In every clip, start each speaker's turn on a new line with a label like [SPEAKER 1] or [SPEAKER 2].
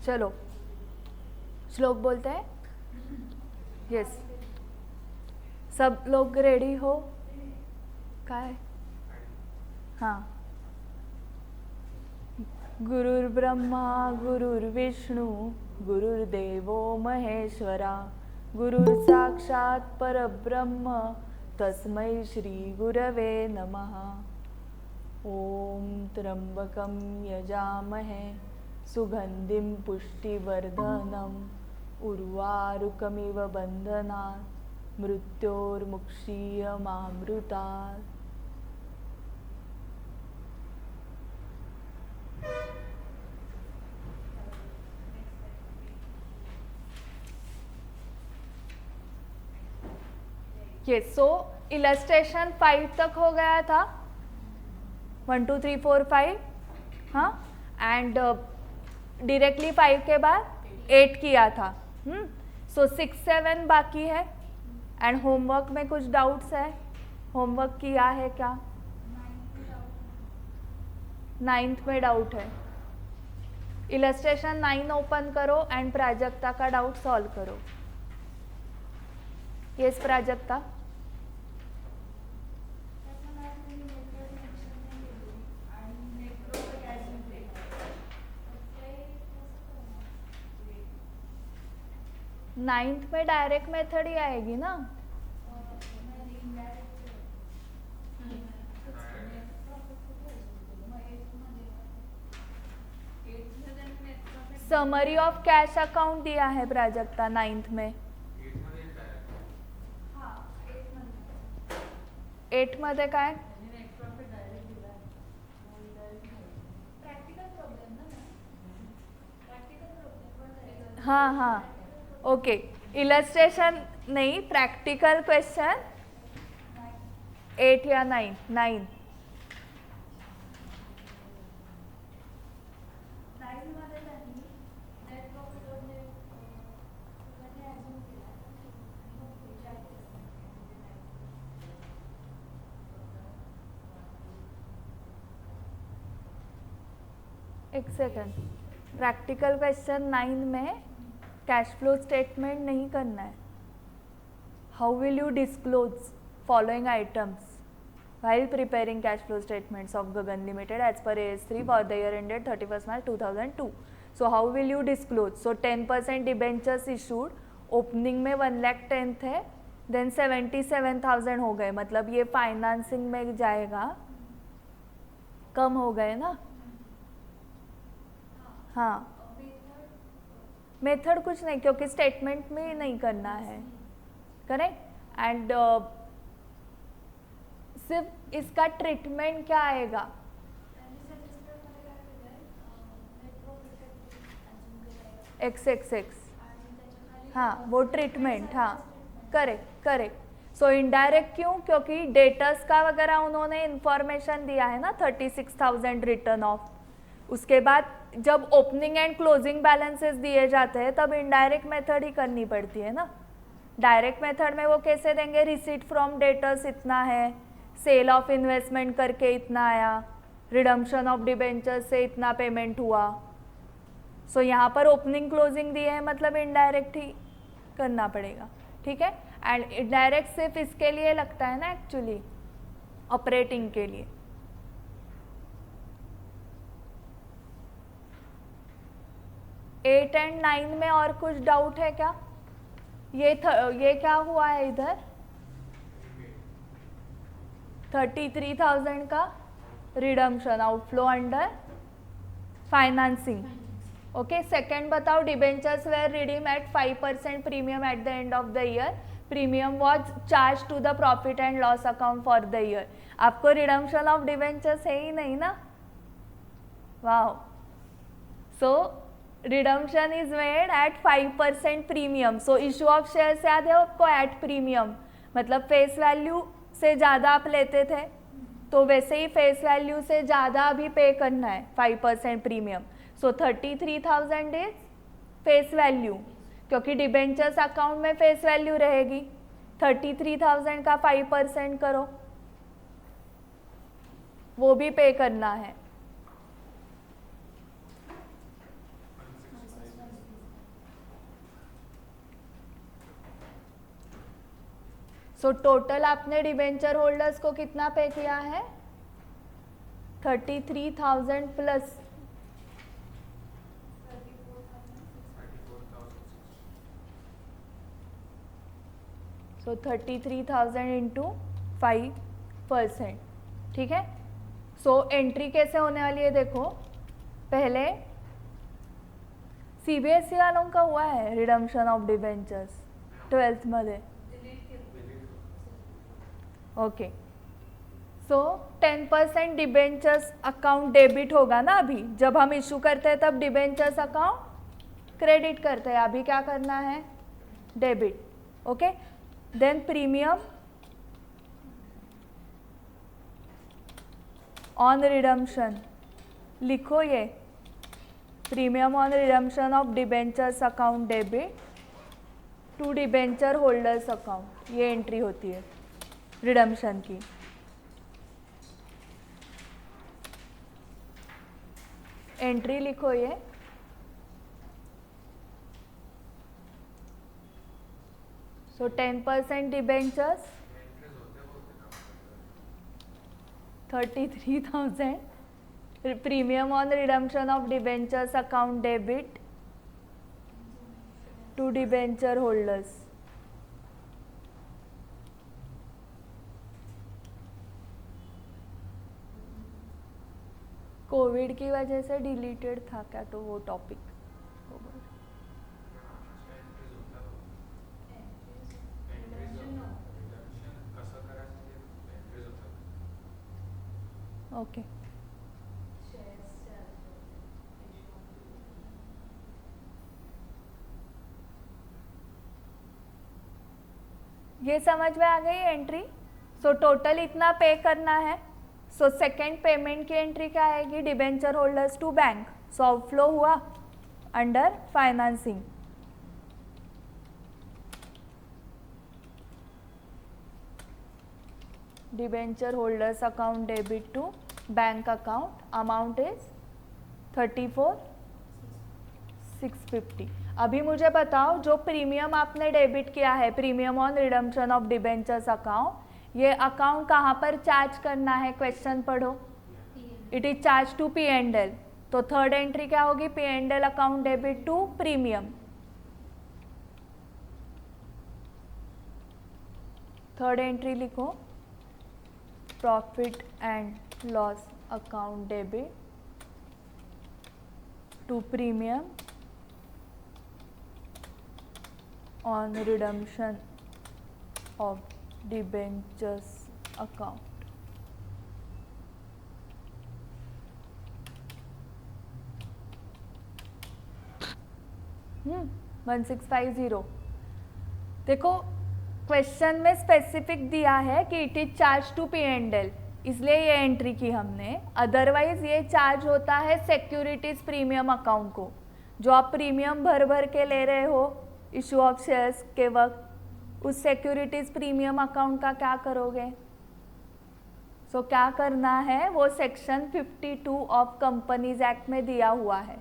[SPEAKER 1] चलो श्लोक बोलते हैं। यस, सब लोग रेडी हो? काय? हाँ। गुरुर्ब्रह्मा गुरुर्विष्णु गुरुर्देवो महेश्वरा गुरुर्साक्षात् परब्रह्म तस्मै श्री गुरवे नमः। ओम त्र्यंबकं यजामहे सुगंधिं पुष्टिवर्धनम् उर्वारुकमिव बन्धनात् मृत्योर्मुक्षीयमामृतात्। ये सो इलस्ट्रेशन 5 तक हो गया था, 1 2 3 4 5, हाँ, एंड डायरेक्टली 5 के बाद 8 किया था। सो 6 7 बाकी है। एंड होमवर्क में कुछ डाउट्स है? होमवर्क किया है क्या? 9th में डाउट है। इलस्ट्रेशन 9 ओपन करो एंड प्राजक्ता का डाउट सॉल्व करो। यस प्राजक्ता। नाइन्थ में डायरेक्ट मेथड ही आएगी ना। समरी ऑफ कैश अकाउंट दिया है प्राजक्ता 9th में। 8 मध्ये काय? हाँ हाँ ओके। इलस्ट्रेशन नहीं, प्रैक्टिकल क्वेश्चन 8 या 9? 9। एक सेकंड, प्रैक्टिकल क्वेश्चन 9 में कैश फ्लो स्टेटमेंट नहीं करना है। How will you disclose following items while preparing cash flow statements of Gagan Limited as per AS3 for the year ended 31st March 2002? So how will you disclose? So 10% debentures issued, opening में 1,10,000 थे, then 77,000 हो गए, मतलब ये financing में जाएगा, कम हो गए ना। हाँ, मेथड कुछ नहीं, क्योंकि स्टेटमेंट में नहीं करना है, करेक्ट। एंड सिर्फ इसका ट्रीटमेंट क्या आएगा? XXX, हाँ वो ट्रीटमेंट, हाँ करेक्ट करेक्ट। सो इनडायरेक्ट क्यों? क्योंकि डेटर्स का वगैरह उन्होंने इंफॉर्मेशन दिया है ना, 36,000 रिटर्न ऑफ। उसके बाद जब ओपनिंग एंड क्लोजिंग बैलेंसेस दिए जाते हैं तब इनडायरेक्ट मेथड ही करनी पड़ती है ना। डायरेक्ट मेथड में वो कैसे देंगे? रिसीट फ्रॉम डेटर्स इतना है, सेल ऑफ इन्वेस्टमेंट करके इतना आया, रिडम्पशन ऑफ डिबेंचर से इतना पेमेंट हुआ। सो यहाँ पर ओपनिंग क्लोजिंग दिए है, मतलब इनडायरेक्ट ही करना पड़ेगा, ठीक है। एंड इनडायरेक्ट सिर्फ इसके लिए लगता है ना, एक्चुअली ऑपरेटिंग के लिए। एट एंड 9 में और कुछ डाउट है क्या? ये क्या हुआ है इधर? 33,000 का redemption outflow under financing. Okay, second बताओ, debentures were redeem at 5% premium at the end of the year, premium was charge to the profit and loss account for the year. आपको रिडम्पशन ऑफ डिबेंचर्स है ही नहीं ना। Wow, so redemption is made at 5% premium. So issue of shares याद है आपको, at premium, मतलब face value से ज़्यादा आप लेते थे तो वैसे ही फेस वैल्यू से ज़्यादा अभी पे करना है, 5% premium. So 33,000 is face value, क्योंकि डिबेंचर्स अकाउंट में फेस वैल्यू रहेगी। 33,000 का 5% करो, वो भी पे करना है। सो टोटल आपने डिबेंचर होल्डर्स को कितना पे किया है? 33,000 प्लस 33,000 इंटू 5%, ठीक है। सो एंट्री कैसे होने वाली है देखो, पहले CBSE वालों का हुआ है रिडम्पशन ऑफ डिबेंचर्स 12th मध्ये, ओके। सो 10% डिबेंचर्स अकाउंट डेबिट होगा ना, अभी जब हम इशू करते हैं तब डिबेंचर्स अकाउंट क्रेडिट करते हैं, अभी क्या करना है? Debit, okay. Then premium on redemption, लिखो ये premium on redemption of debentures account debit to debenture holders account, ये एंट्री होती है रिडम्पशन की। एंट्री लिखो ये, so 10% debentures 33,000, premium on redemption of debentures account debit to debenture holders. Covid की वजह से डिलीटेड था क्या तो वो टॉपिक? ओके, ये समझ में आ गई एंट्री। सो टोटल इतना पे करना है। सो सेकेंड पेमेंट की एंट्री क्या आएगी? Debenture holders to bank. So outflow हुआ under financing, debenture holders account debit to bank account, amount is 34,650। अभी मुझे बताओ, जो प्रीमियम आपने डेबिट किया है, premium on redemption of debentures account, ये अकाउंट कहाँ पर चार्ज करना है? क्वेश्चन पढ़ो, it is charge to P&L। तो थर्ड एंट्री क्या होगी? P&L account debit to premium. Third entry लिखो, profit and loss account debit to premium on redemption of debentures account. 1650। देखो क्वेश्चन में स्पेसिफिक दिया है कि it is charge to P&L, इसलिए ये एंट्री की हमने। अदरवाइज ये चार्ज होता है सिक्योरिटीज प्रीमियम अकाउंट को, जो आप प्रीमियम भर भर के ले रहे हो इशू ऑफ शेयर्स के वक्त, उस सिक्योरिटीज प्रीमियम अकाउंट का क्या करोगे? सो क्या करना है, वो सेक्शन 52 ऑफ कंपनीज एक्ट में दिया हुआ है।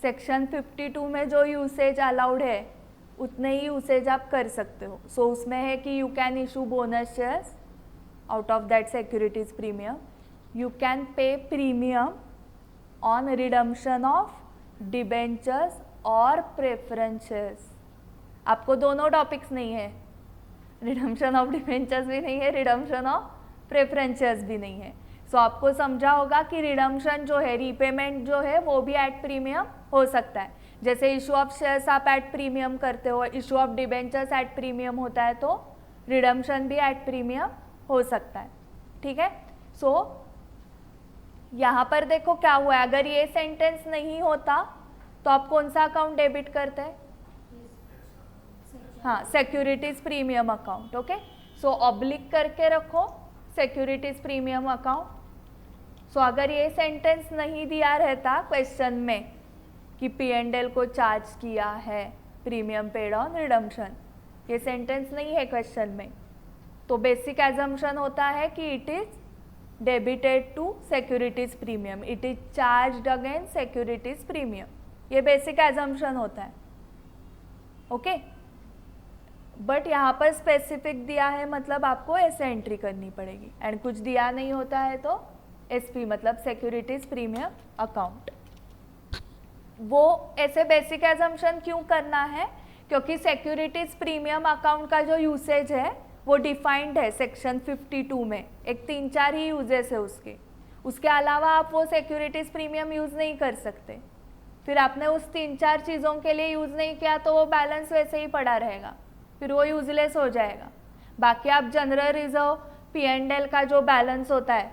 [SPEAKER 1] सेक्शन 52 में जो यूसेज अलाउड है उतने ही यूसेज आप कर सकते हो। सो उसमें है कि you can issue bonus shares out of that securities premium, you can pay premium on redemption of debentures और प्रेफरेंस शेयर्स। आपको दोनों टॉपिक्स नहीं है, रिडम्पशन ऑफ डिबेंचर्स भी नहीं है, रिडम्पशन ऑफ प्रेफरेंस शेयर्स भी नहीं है। सो आपको समझा होगा कि रिडम्पशन जो है, रीपेमेंट जो है, वो भी एट प्रीमियम हो सकता है। जैसे इशू ऑफ शेयर्स आप एट प्रीमियम करते हो, issue of debentures at premium होता है, तो रिडम्पशन भी एट प्रीमियम हो सकता है। ठीक है। सो यहाँ पर देखो क्या हुआ है, अगर ये सेंटेंस नहीं होता तो आप कौन सा अकाउंट डेबिट करते हैं? हाँ, सिक्योरिटीज प्रीमियम अकाउंट। ओके, सो ऑब्लिक करके रखो सिक्योरिटीज प्रीमियम अकाउंट। सो अगर ये सेंटेंस नहीं दिया रहता क्वेश्चन में कि P&L को चार्ज किया है प्रीमियम पेड ऑन रिडम्पशन, ये सेंटेंस नहीं है क्वेश्चन में, तो बेसिक एजम्पशन होता है कि it is debited to securities premium, it is charged against securities premium, ये बेसिक एजम्पशन होता है। ओके, बट यहाँ पर स्पेसिफिक दिया है मतलब आपको ऐसे एंट्री करनी पड़ेगी, एंड कुछ दिया नहीं होता है तो एसपी मतलब सिक्योरिटीज प्रीमियम अकाउंट। वो ऐसे बेसिक एजम्पशन क्यों करना है, क्योंकि सिक्योरिटीज प्रीमियम अकाउंट का जो यूसेज है वो डिफाइंड है सेक्शन 52 में, एक 3-4 ही यूजेस है उसके अलावा आप वो सिक्योरिटीज प्रीमियम यूज़ नहीं कर सकते। फिर आपने उस 3-4 चीज़ों के लिए यूज़ नहीं किया तो वो बैलेंस वैसे ही पड़ा रहेगा, फिर वो यूजलेस हो जाएगा। बाकी आप जनरल रिजर्व P&L का जो बैलेंस होता है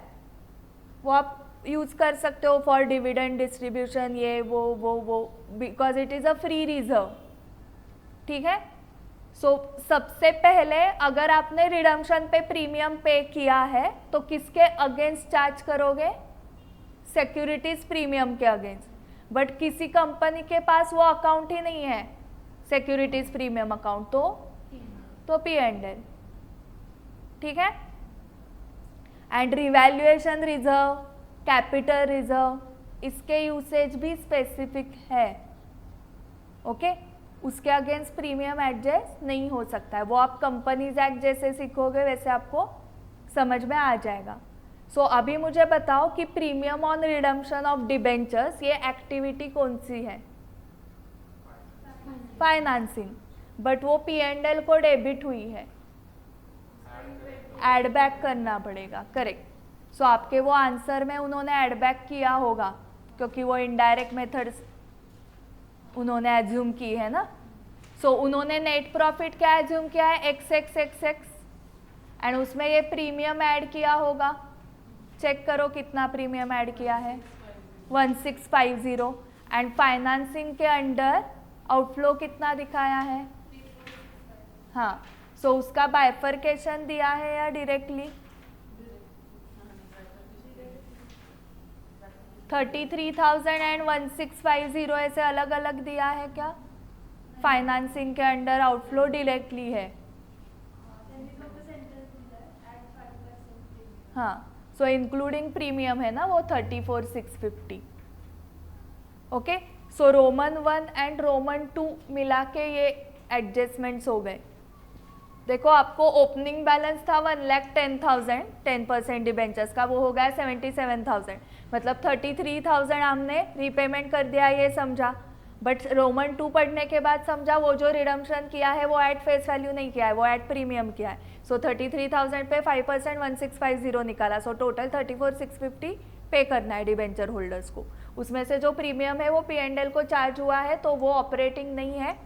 [SPEAKER 1] वो आप यूज़ कर सकते हो फॉर डिविडेंड डिस्ट्रीब्यूशन, ये वो because it is a free reserve. ठीक है। सो सबसे पहले अगर आपने रिडम्पशन पे प्रीमियम पे किया है तो किसके अगेंस्ट चार्ज करोगे, सिक्योरिटीज प्रीमियम के अगेंस्ट। बट किसी कंपनी के पास वो अकाउंट ही नहीं है सिक्योरिटीज प्रीमियम अकाउंट, तो P&L। ठीक है। And revaluation reserve, capital reserve, इसके यूसेज भी स्पेसिफिक है। ओके। उसके अगेंस्ट प्रीमियम एडजस्ट नहीं हो सकता है, वो आप कंपनीज एक्ट जैसे सीखोगे वैसे आपको समझ में आ जाएगा। सो अभी मुझे बताओ कि premium on redemption of debentures ये एक्टिविटी कौन सी है, फाइनेंसिंग, बट वो P&L को डेबिट हुई है, एड बैक करना पड़ेगा। करेक्ट। सो आपके वो आंसर में उन्होंने एड बैक किया होगा क्योंकि वो इनडायरेक्ट मेथड्स उन्होंने एज्यूम की है ना। सो उन्होंने नेट प्रॉफिट क्या एज्यूम किया है, XX एंड उसमें ये प्रीमियम ऐड किया होगा। चेक करो कितना प्रीमियम ऐड किया है, 1650। एंड फाइनेंसिंग के अंडर आउटफ्लो कितना दिखाया है, हाँ। सो उसका बाइफर्केशन दिया है या डायरेक्टली, 33,000 एंड 1650 ऐसे अलग अलग दिया है क्या, फाइनेंसिंग के अंडर आउटफ्लो डायरेक्टली है, हाँ। सो इंक्लूडिंग प्रीमियम है ना वो 34,650। Okay. So Roman 1 and Roman 2 मिला के ये एडजस्टमेंट्स हो गए। देखो आपको ओपनिंग बैलेंस था 1,10,000, 10% डिबेंचर्स का, वो हो गया 77,000, मतलब 33,000 हमने रीपेमेंट कर दिया, ये समझा। बट रोमन 2 पढ़ने के बाद समझा वो जो रिडम्पशन किया है वो एट फेस वैल्यू नहीं किया है, वो एट प्रीमियम किया है। सो 33,000 पे 5% 1650 निकाला, सो टोटल 34,650 पे करना है डिबेंचर होल्डर्स को। उसमें से जो प्रीमियम है वो P&L को चार्ज हुआ है तो वो ऑपरेटिंग नहीं है,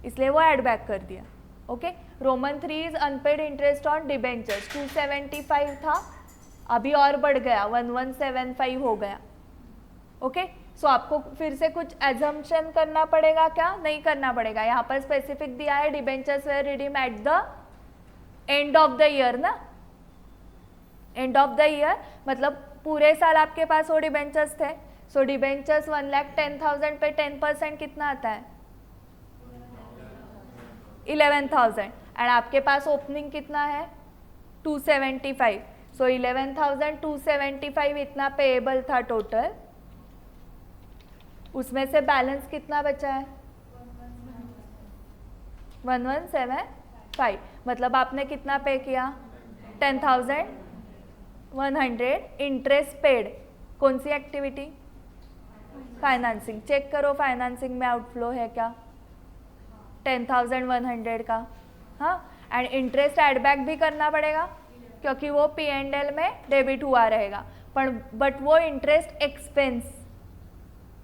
[SPEAKER 1] इसलिए वो एड बैक कर दिया। Okay. Roman 3 is unpaid interest on debentures, 275 था, अभी और बढ़ गया 1175 हो गया। ओके। सो आपको फिर से कुछ एजम्पशन करना पड़ेगा क्या, नहीं करना पड़ेगा। यहाँ पर स्पेसिफिक दिया है debentures were redeem at the end of the year ना, एंड ऑफ द ईयर मतलब पूरे साल आपके पास वो डिबेंचर्स थे। सो डिबेंचर्स 1,10,000 पे 10% कितना आता है, 11,000 एंड आपके पास ओपनिंग कितना है 275। सो 11,275 इतना पेएबल था टोटल, उसमें से बैलेंस कितना बचा है 1175, मतलब आपने कितना पे किया 10,100 इंटरेस्ट पेड। कौन सी एक्टिविटी, फाइनेंसिंग। चेक करो फाइनेंसिंग में आउटफ्लो है क्या 10,100 का, हाँ। एंड इंटरेस्ट एडबैक भी करना पड़ेगा क्योंकि वो P&L में डेबिट हुआ रहेगा, पर बट वो इंटरेस्ट एक्सपेंस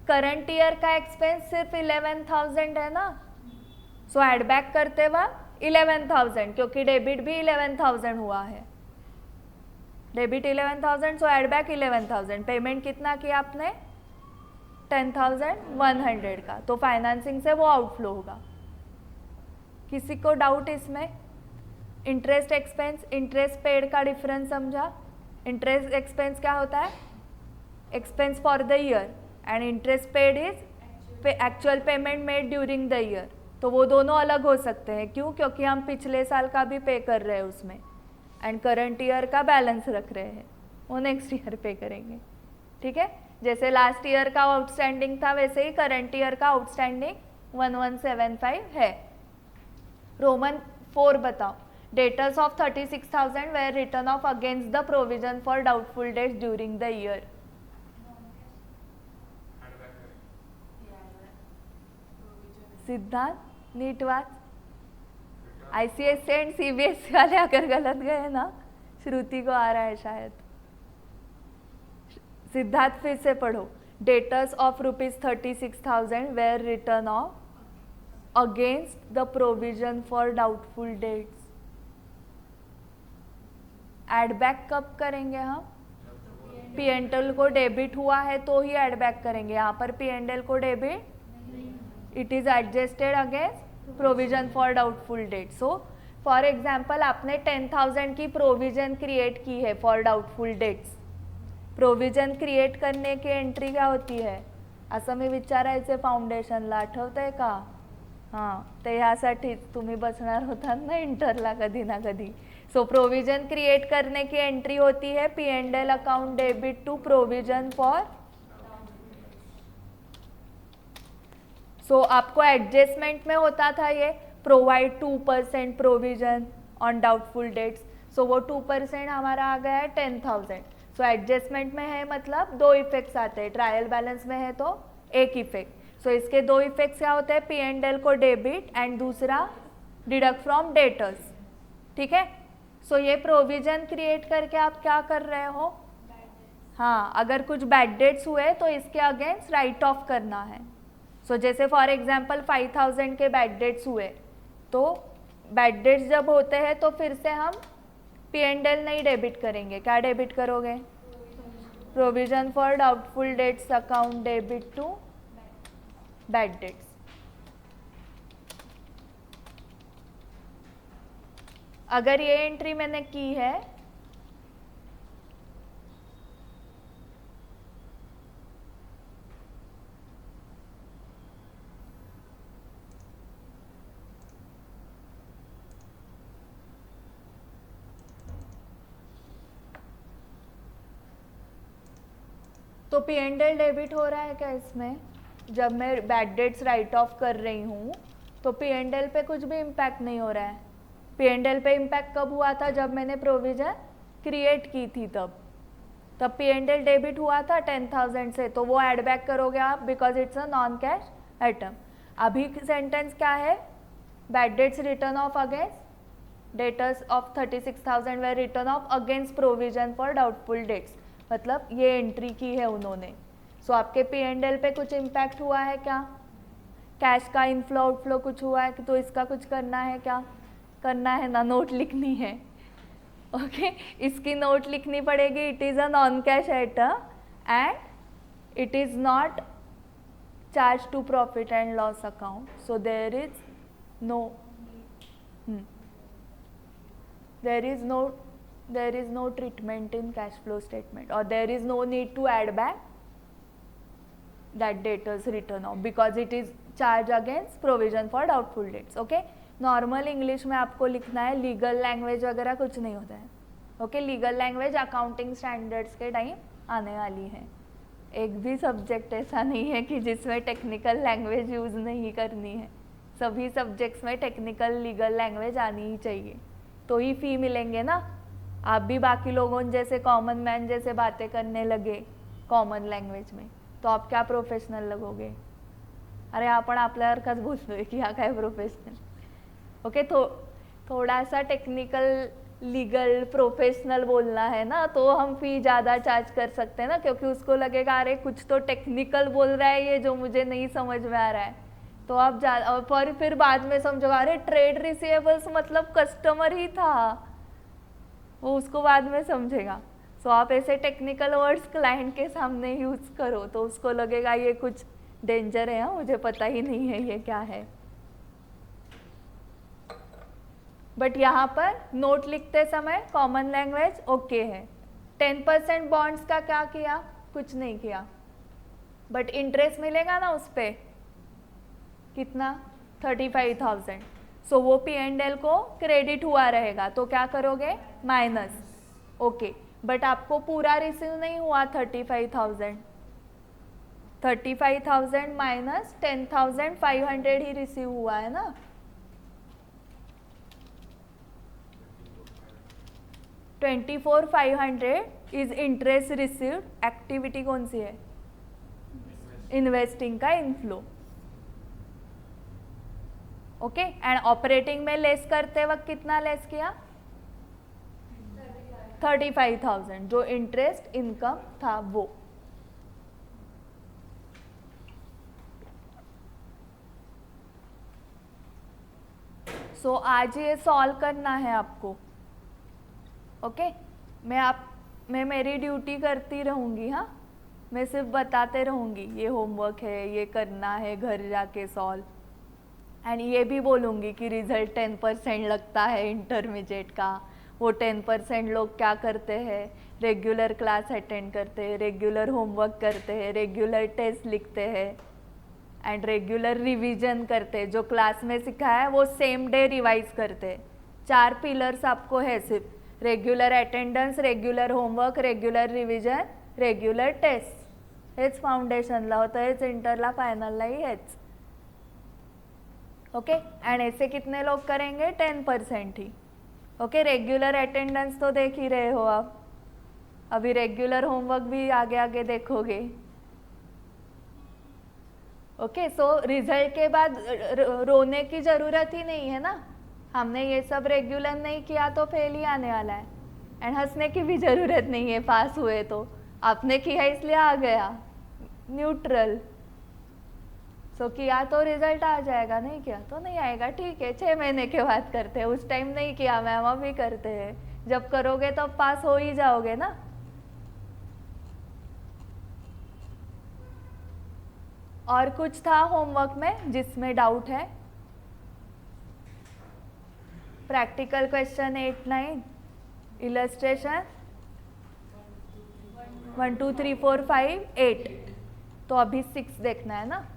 [SPEAKER 1] करंट ईयर का एक्सपेंस सिर्फ 11,000 है ना। सो एडबैक करते वक्त 11,000 क्योंकि डेबिट भी 11,000 हुआ है, डेबिट 11,000, सो एडबैक 11,000। पेमेंट कितना किया आपने 10,100 का, तो फाइनेंसिंग से वो आउटफ्लो होगा। किसी को डाउट इसमें, इंटरेस्ट एक्सपेंस इंटरेस्ट पेड का डिफरेंस समझा। इंटरेस्ट एक्सपेंस क्या होता है, expense for the year, and interest paid is actual payment made during the year. तो वो दोनों अलग हो सकते हैं, क्यों, क्योंकि हम पिछले साल का भी पे कर रहे हैं उसमें, एंड करंट ईयर का बैलेंस रख रहे हैं, वो नेक्स्ट ईयर पे करेंगे। ठीक है। जैसे लास्ट ईयर का आउटस्टैंडिंग था वैसे ही करंट ईयर का आउटस्टैंडिंग 1175 है। रोमन 4 बताओ. Debtors of 36,000 were written off against the provision for doubtful debts during the year. Siddhant NEET watch. ICSE and CBSE वाले अगर गलत गए ना, श्रुति को आ रहा है शायद. सिद्धार्थ फिर से पढ़ो. Debtors of ₹36,000 were written off against the provision for doubtful debts. Add back कब करेंगे हम? P&L को डेबिट हुआ है तो ही एड बैक करेंगे. यहाँ पर P&L को debit, it is adjusted against provision for doubtful debt. So for example आपने 10,000 की प्रोविजन क्रिएट की है for doubtful dates. Provision create करने की एंट्री क्या होती है? असं मी विचारायचे फाउंडेशनला, आठवतंय का? हां, ते ह्यासाठी तुम्ही बसणार होतात ना इंटरला कधी ना कधी. सो प्रोविजन क्रिएट करने की एंट्री होती है P&L account debit to provision for. So आपको एडजस्टमेंट में होता था ये provide 2% provision on doubtful debts. So वो 2% हमारा आ गया है 10,000. सो एडजस्टमेंट में है मतलब दो इफेक्ट्स आते हैं. ट्रायल बैलेंस में है तो एक इफेक्ट. सो इसके दो इफेक्ट्स क्या होते हैं? P&L को डेबिट एंड दूसरा डिडक्ट फ्रॉम डेटर्स. ठीक है. सो ये प्रोविजन क्रिएट करके आप क्या कर रहे हो? हाँ, अगर कुछ बैड डेट्स हुए तो इसके अगेंस्ट राइट ऑफ करना है. सो जैसे फॉर एग्जांपल 5,000 के बैड डेट्स हुए, तो बैड डेट्स जब होते हैं तो फिर से हम P&L नहीं डेबिट करेंगे. क्या डेबिट करोगे? Provision for doubtful debts account debit to bad debts. अगर ये एंट्री मैंने की है तो P&L डेबिट हो रहा है क्या इसमें? जब मैं बैड डेट्स राइट ऑफ कर रही हूँ तो P&L पे कुछ भी इम्पैक्ट नहीं हो रहा है. P&L पे इम्पैक्ट कब हुआ था? जब मैंने प्रोविजन क्रिएट की थी तब P&L डेबिट हुआ था 10,000 से, तो वो ऐड बैक करोगे आप because it's a non cash item. अभी सेंटेंस क्या है? Bad debts written off against debtors of 36,000 were written off against provision for doubtful debts. मतलब ये एंट्री की है उन्होंने. सो आपके P&L पे कुछ इम्पैक्ट हुआ है क्या? कैश का इनफ्लो आउटफ्लो कुछ हुआ है तो इसका कुछ करना है क्या? करना है ना, नोट लिखनी है. ओके, इसकी नोट लिखनी पड़ेगी. It is a non cash item and it is not charge to profit and loss account. So there is no treatment in cash flow statement, or there is no need to add back that debtors return off because it is charge against provision for doubtful debts. Okay, normal English में आपको लिखना है. Legal language वगैरह कुछ नहीं होता है. Okay, legal language accounting standards के टाइम आने वाली है. एक भी सब्जेक्ट ऐसा नहीं है कि जिसमें टेक्निकल लैंग्वेज यूज़ नहीं करनी है. सभी सब्जेक्ट्स में टेक्निकल लीगल लैंग्वेज आनी ही चाहिए, तो ही फी मिलेंगे ना. आप भी बाकी लोगों जैसे कॉमन मैन जैसे बातें करने लगे कॉमन लँग्वेज में, तो आप क्या प्रोफेशनल लगोगे? अरे आपण आपल्यासारखाच बोलतोय की हा काय प्रोफेशनल. ओके, थोड़ा सा टेक्निकल लीगल प्रोफेशनल बोलना है ना, तो हम फी ज़्यादा चार्ज कर सकते हैं ना, क्योंकि उसको लगेगा अरे कुछ तो टेक्निकल बोल रहा है ये जो मुझे नहीं समझ में आ रहा है. तो आप पर फिर बाद में समझोगे अरे ट्रेड रिसीवेबल्स मतलब कस्टमर ही था, वो उसको बाद में समझेगा. सो आप ऐसे टेक्निकल वर्ड्स क्लाइंट के सामने यूज़ करो तो उसको लगेगा ये कुछ डेंजर है, मुझे पता ही नहीं है ये क्या है. बट यहाँ पर नोट लिखते समय कॉमन लैंग्वेज ओके है. 10% बॉन्ड्स का क्या किया? कुछ नहीं किया, बट इंटरेस्ट मिलेगा ना उस पर. कितना? 35,000. सो वो P&L को क्रेडिट हुआ रहेगा, तो क्या करोगे? माइनस. ओके, बट आपको पूरा रिसीव नहीं हुआ 35,000. 35,000 माइनस 10,500 ही रिसीव हुआ है ना. 24,500 इज इंटरेस्ट रिसीव्ड, एक्टिविटी कौन सी है? इन्वेस्टिंग का इनफ्लो। ओके, एंड ऑपरेटिंग में लेस करते वक्त कितना लेस किया? 35,000, जो इंटरेस्ट इनकम था वो। सो आज ये सॉल्व करना है आपको। ओके, मैं मेरी ड्यूटी करती रहूँगी। हाँ, मैं सिर्फ बताते रहूँगी ये होमवर्क है, ये करना है, घर जाके सॉल्व। एंड ये भी बोलूँगी कि रिजल्ट 10% लगता है इंटरमीडिएट का। वो 10% लोग क्या करते हैं? रेगुलर क्लास अटेंड करते हैं, रेगुलर होमवर्क करते हैं, रेगुलर टेस्ट लिखते हैं एंड रेगुलर रिवीजन करते हैं। जो क्लास में सिखाया है वो सेम डे रिवाइज करते हैं। 4 पिलर्स आपको है सिर्फ, regular attendance, regular homework, regular revision, regular test. हेच फाउंडेशनला होतं, हेच इंटरला फायनललाही हेच। ओके, एंड ऐसे कितने लोग करेंगे? 10% ही। ओके, रेग्युलर अटेंडेंस तो देख ही रहे हो आप, अभी रेग्युलर होमवर्क भी आगे आगे देखोगे। ओके, सो रिजल्ट के बाद रोने की ज़रूरत ही नहीं है ना। हमने ये सब रेगुलर नहीं किया तो फेल ही आने वाला है। एंड हंसने की भी ज़रूरत नहीं है, पास हुए तो आपने किया इसलिए आ गया, न्यूट्रल। सो किया तो रिजल्ट आ जाएगा, नहीं किया तो नहीं आएगा। ठीक है, 6 महीने के बाद करते हैं, उस टाइम नहीं किया मैम, अभी करते हैं। जब करोगे तो पास हो ही जाओगे ना। और कुछ था होमवर्क में जिसमें डाउट है? Practical question 8, 9, illustration 1, 2, 3, 4, 5, 8। तो अभी 6 देखना है ना।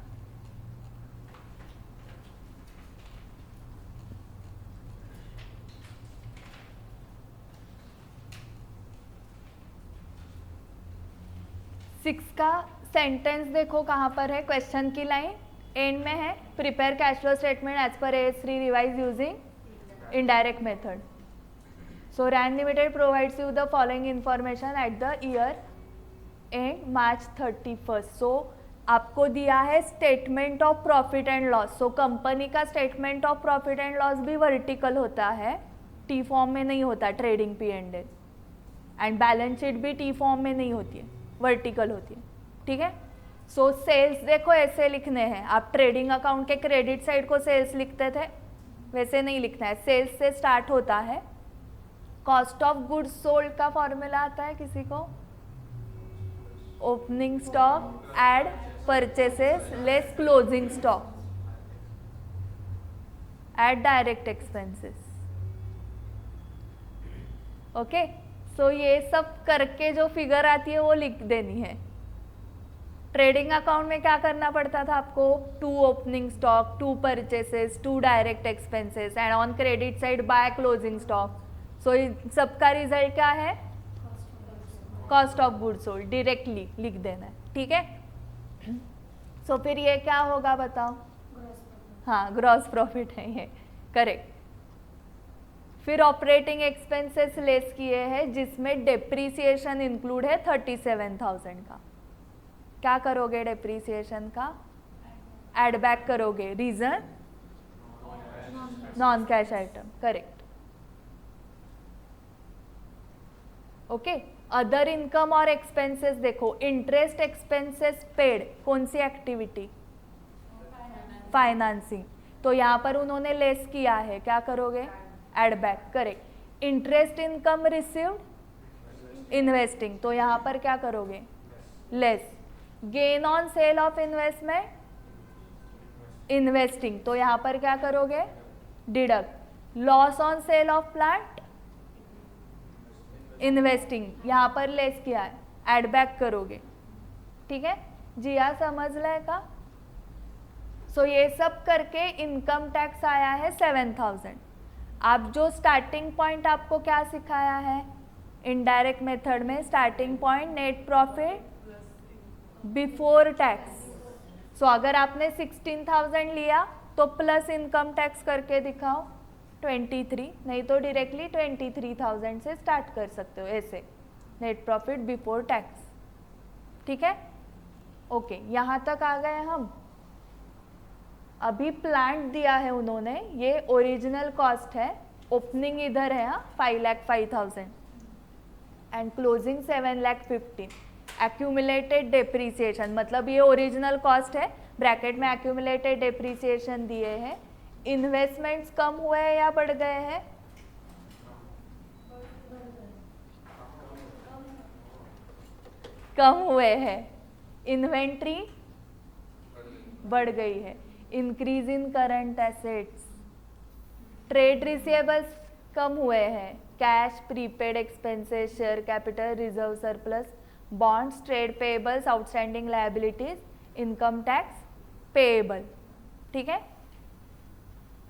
[SPEAKER 1] सिक्स का सेंटेंस देखो कहाँ पर है। क्वेश्चन की लाइन एंड में है, prepare cash flow statement as per AS3 revise using indirect method. So Ran limited provides you the following information at the year end March 31st। So आपको दिया है statement of profit and loss. So company का statement of profit and loss भी vertical होता है, T form में नहीं होता, trading P&L। And balance sheet भी टी फॉर्म में नहीं होती है, वर्टिकल होती है। ठीक है, सो सेल्स देखो ऐसे लिखने हैं। आप ट्रेडिंग अकाउंट के क्रेडिट साइड को सेल्स लिखते थे, वैसे नहीं लिखना है, सेल्स से स्टार्ट होता है। कॉस्ट ऑफ गुड्स सोल्ड का फॉर्मूला आता है किसी को? Opening stock add purchases less closing stock add direct expenses. Okay, so ये सब करके जो फिगर आती है वो लिख देनी है। ट्रेडिंग अकाउंट में क्या करना पड़ता था आपको? 2 opening stock, 2 purchases, 2 direct expenses and on credit side by closing stock. So सबका रिजल्ट क्या है? Cost of goods sold, directly लिख देना है। ठीक है, सो फिर ये क्या होगा बताओ? हाँ, ग्रॉस प्रॉफिट है ये, करेक्ट। फिर ऑपरेटिंग एक्सपेंसेस लेस किए हैं जिसमें डेप्रीसिएशन इंक्लूड है 37,000 का। क्या करोगे डेप्रीसिएशन का? एड बैक करोगे। Reason? Non cash item, correct. Okay, other income और एक्सपेंसेस देखो। इंटरेस्ट एक्सपेंसेस पेड, कौन सी एक्टिविटी? फाइनेंसिंग। तो यहाँ पर उन्होंने लेस किया है, क्या करोगे? Add back, correct. Interest income received investing, तो यहाँ पर क्या करोगे? Less. Gain on sale of investment investing, तो यहाँ पर क्या करोगे? Deduct. Loss on sale of plant investing, यहाँ पर लेस किया है, एड बैक करोगे। ठीक है जी, यहाँ समझ लेगा। सो ये सब करके इनकम टैक्स आया है 7,000। आप जो स्टार्टिंग पॉइंट आपको क्या सिखाया है इनडायरेक्ट मेथड में? Starting point net profit before tax. So अगर आपने 16,000 लिया तो प्लस इनकम टैक्स करके दिखाओ 23, नहीं तो डायरेक्टली 23,000 से स्टार्ट कर सकते हो ऐसे, नेट प्रॉफिट बिफोर टैक्स। ठीक है, ओके, यहाँ तक आ गए हम। अभी प्लांट दिया है उन्होंने, ये ओरिजिनल कॉस्ट है, ओपनिंग इधर है 5,05,000 एंड क्लोजिंग 7,15,000। एक्यूमुलेटेड डेप्रीसिएशन मतलब ये ओरिजिनल कॉस्ट है, ब्रैकेट में एक्यूमुलेटेड डेप्रीसिएशन दिए हैं। इन्वेस्टमेंट्स कम हुए हैं या बढ़ गए हैं? कम हुए हैं। इन्वेंट्री बढ़ गई है। Increase in current assets. Trade receivables कम हुए हैं। Cash, prepaid expenses, share capital, reserve surplus, bonds, trade payables, outstanding liabilities, income tax payable. ठीक है,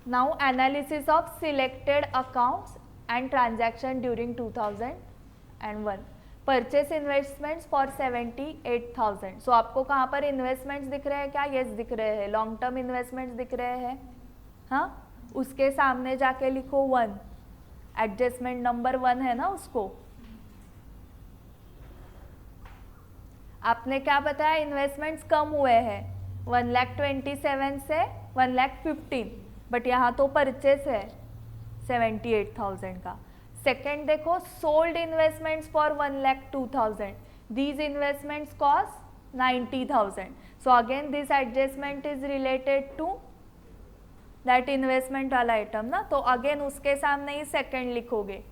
[SPEAKER 1] now analysis of selected accounts and transaction during 2001। Purchase investments for 78,000। So आपको कहाँ पर investments दिख रहे हैं क्या? यस दिख रहे हैं, लॉन्ग टर्म इन्वेस्टमेंट्स दिख रहे हैं। हाँ, उसके सामने जाके लिखो 1, एडजस्टमेंट नंबर 1 है ना उसको। आपने क्या बताया? इन्वेस्टमेंट्स कम हुए हैं 1,27,000 से 1,15,000, बट यहाँ तो परचेस है 78,000 का। सेकेंड देखो, sold investments for 1,02,000, these investments cost 90,000। So again this adjustment is related to that investment वाला आइटम ना, तो अगेन उसके सामने ही सेकेंड लिखोगे।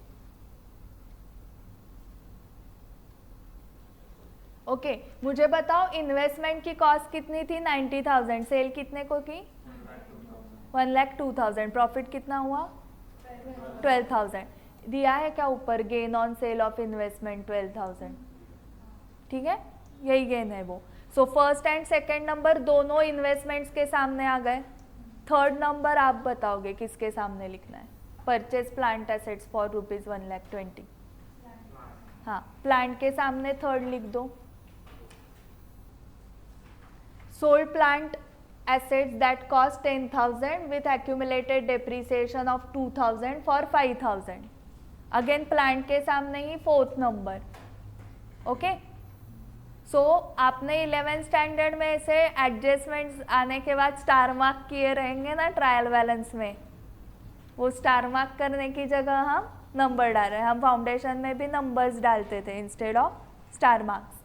[SPEAKER 1] ओके, मुझे बताओ इन्वेस्टमेंट की कॉस्ट कितनी थी? 90,000। सेल कितने को की? 1,02,000। प्रॉफिट कितना हुआ? 12,000। दिया है क्या ऊपर? Gain on sale of investment 12,000। ठीक है, यही गेन है वो। So first and second number दोनों इन्वेस्टमेंट्स के सामने आ गए। थर्ड नंबर आप बताओगे किसके सामने लिखना है? Purchase plant assets for ₹1,20,000। हाँ, प्लांट के सामने थर्ड लिख दो। Sold plant assets that cost 10,000 with accumulated depreciation of 2,000 for 5,000. Again plant के सामने ही फोर्थ नंबर। ओके, सो आपने 11th स्टैंडर्ड में ऐसे एडजस्टमेंट्स आने के बाद स्टार मार्क किए रहेंगे ना ट्रायल बैलेंस में, वो स्टार मार्क करने की जगह हम नंबर डाल रहे हैं। हम फाउंडेशन में भी नंबर्स डालते थे instead of star marks.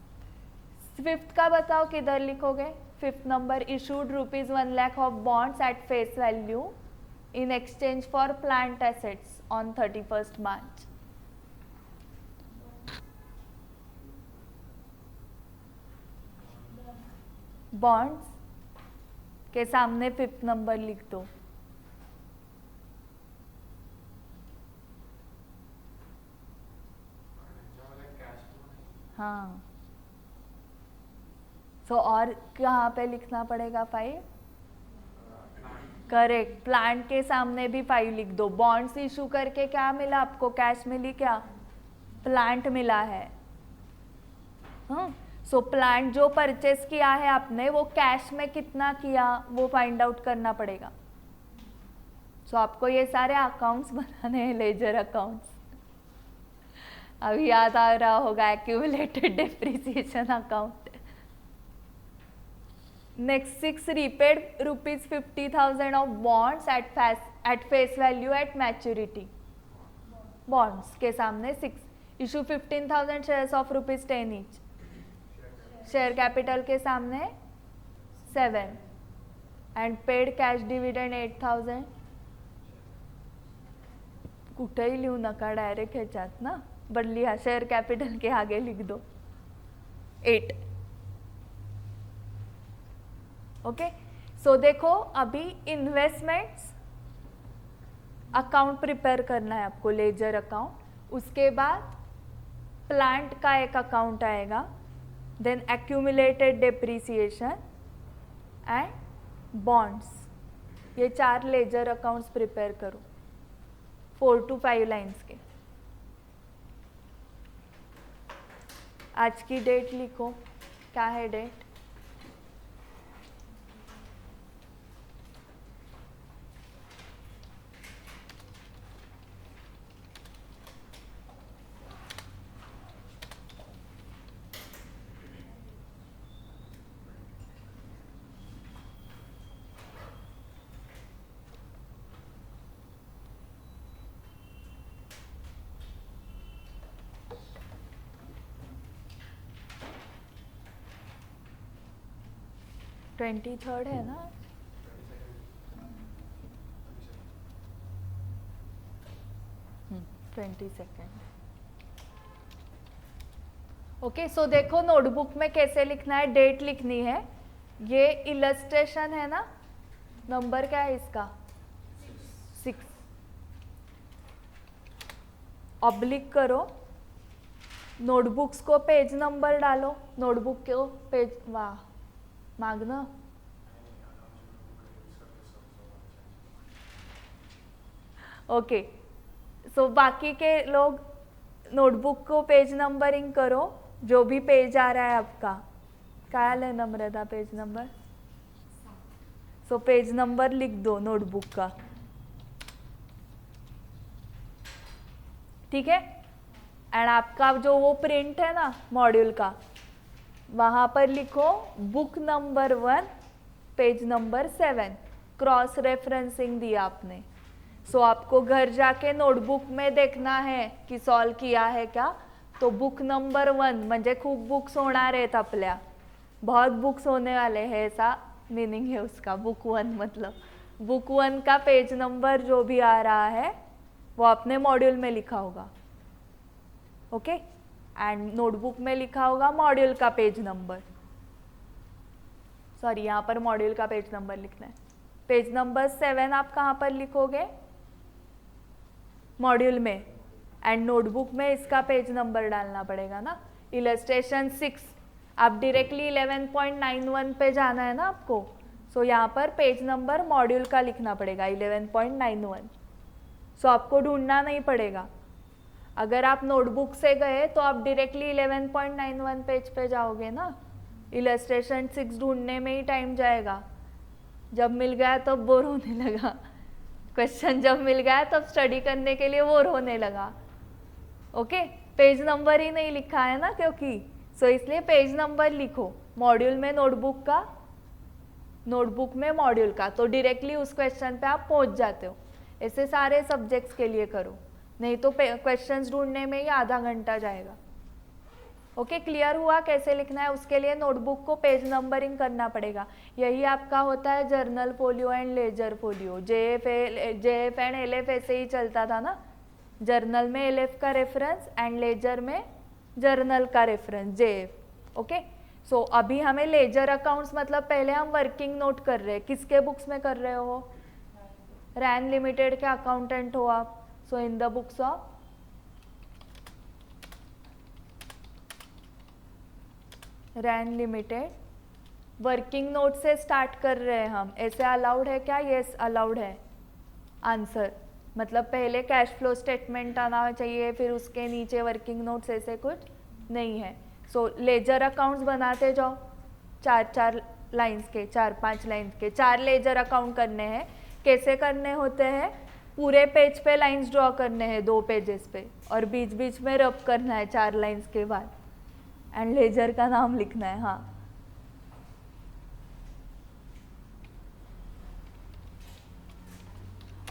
[SPEAKER 1] Fifth का बताओ किधर लिखोगे? Fifth number, issued ₹1 lakh of bonds at face value in exchange for plant assets on 31st March. Bonds के सामने फिफ्थ नंबर लिख दो। हाँ, सो और कहाँ पे लिखना पड़ेगा? 5। करेक्ट, प्लांट के सामने भी 5 लिख दो। बॉन्ड्स इशू करके क्या मिला आपको? कैश मिली क्या? प्लांट मिला है। सो प्लांट जो परचेस किया है आपने वो कैश में कितना किया वो फाइंड आउट करना पड़ेगा। सो आपको ये सारे अकाउंट्स बनाने हैं, लेजर अकाउंट्स। अभी याद आ रहा होगा accumulated depreciation account. Next 6, repaid ₹50,000 of bonds at face value at maturity. Bonds के सामने 6, issue 15,000 shares of ₹10 each. Share capital के सामने 7 and paid cash dividend 8,000. कुठेही लिहू नका, डायरेक्ट ह्याच्यात ना, बट लिहा शेअर कॅपिटल के आगे लिख दो 8. ओके, सो देखो अभी इन्वेस्टमेंट्स अकाउंट प्रिपेयर करना है आपको, लेजर अकाउंट। उसके बाद प्लांट का एक अकाउंट आएगा, then accumulated depreciation and bonds. ये 4 लेजर अकाउंट्स प्रिपेयर करो 4 to 5 लाइन्स के। आज की डेट लिखो, क्या है डेट? 23rd है ना? हम्म, 22nd। ओके, सो देखो नोटबुक में कैसे लिखना है, डेट लिखनी है, ये इलस्ट्रेशन है ना, नंबर क्या है इसका? 6। ऑब्लिक करो, नोटबुक्स को पेज नंबर डालो, नोटबुक को पेज, वाह मागना, ओके। सो बाकी के लोग नोटबुक को पेज नंबरिंग करो, जो भी पेज आ रहा है आपका, क्या है Namrata page number? So page number लिख दो नोटबुक का, ठीक है। एंड आपका जो वो प्रिंट है ना मॉड्यूल का, वहां पर लिखो book number 1 page number 7, cross referencing दिया आपने। सो आपको घर जाके नोटबुक में देखना है की सॉल्व किया है क्या, तो बुक नंबर 1 म्हणजे खूप बुक्स होणार आहेत आपल्या, बहुत बुक्स होने वाले हैं, ऐसा मीनिंग है उसका, बुक 1 मतलब बुक 1 का पेज नंबर जो भी आ रहा है वो आपने मॉड्यूल में लिखा होगा, ओके। एंड नोटबुक में लिखा होगा मॉड्यूल का पेज नंबर, सॉरी यहाँ पर मॉड्यूल का पेज नंबर लिखना है। पेज नंबर 7 आप कहाँ पर लिखोगे? मॉड्यूल में। एंड नोटबुक में इसका पेज नंबर डालना पड़ेगा ना, इलस्ट्रेशन 6। आप डायरेक्टली 11.91 पे जाना है ना आपको, सो यहाँ पर पेज नंबर मॉड्यूल का लिखना पड़ेगा 11.91। सो आपको ढूंढना नहीं पड़ेगा, अगर आप नोटबुक से गए तो आप डायरेक्टली 11.91 पेज पे जाओगे ना, इलस्ट्रेशन 6 ढूंढने में ही टाइम जाएगा। जब मिल गया तब बोर होने लगा, क्वेश्चन जब मिल गया तब स्टडी करने के लिए बोर होने लगा, ओके। पेज नंबर ही नहीं लिखा है ना क्योंकि, सो इसलिए पेज नंबर लिखो मॉड्यूल में नोटबुक का, नोटबुक में मॉड्यूल का, तो डायरेक्टली उस क्वेश्चन पे आप पहुंच जाते हो। ऐसे सारे सब्जेक्ट्स के लिए करो, नहीं तो क्वेश्चंस ढूंढने में ही आधा घंटा जाएगा, ओके। क्लियर हुआ कैसे लिखना है? उसके लिए नोटबुक को पेज नंबरिंग करना पड़ेगा, यही आपका होता है journal folio and ledger folio. JF and LF ऐसे ही चलता था ना, जर्नल में एलएफ का रेफरेंस एंड लेजर में जर्नल का रेफरेंस जेएफ, ओके। सो अभी हमें लेजर अकाउंट्स मतलब पहले हम वर्किंग नोट कर रहे हैं, किसके बुक्स में कर रहे हो? रैन लिमिटेड के अकाउंटेंट हो आप, so in the books of Ran limited working note से स्टार्ट कर रहे हैं हम, ऐसे अलाउड है क्या? यस अलाउड है आंसर, मतलब पहले कैश फ्लो स्टेटमेंट आना चाहिए, फिर उसके नीचे वर्किंग नोट्स, ऐसे कुछ नहीं है। सो लेजर अकाउंट्स बनाते जाओ, 4-4 लाइंस के, 4-5 लाइंस के 4 लेजर अकाउंट करने हैं। कैसे करने होते हैं? पूरे पेज पे लाइंस ड्रॉ करने हैं 2 पेजेस पे, और बीच बीच में रब करना है 4 लाइंस के बाद, एंड लेजर का नाम लिखना है, हाँ।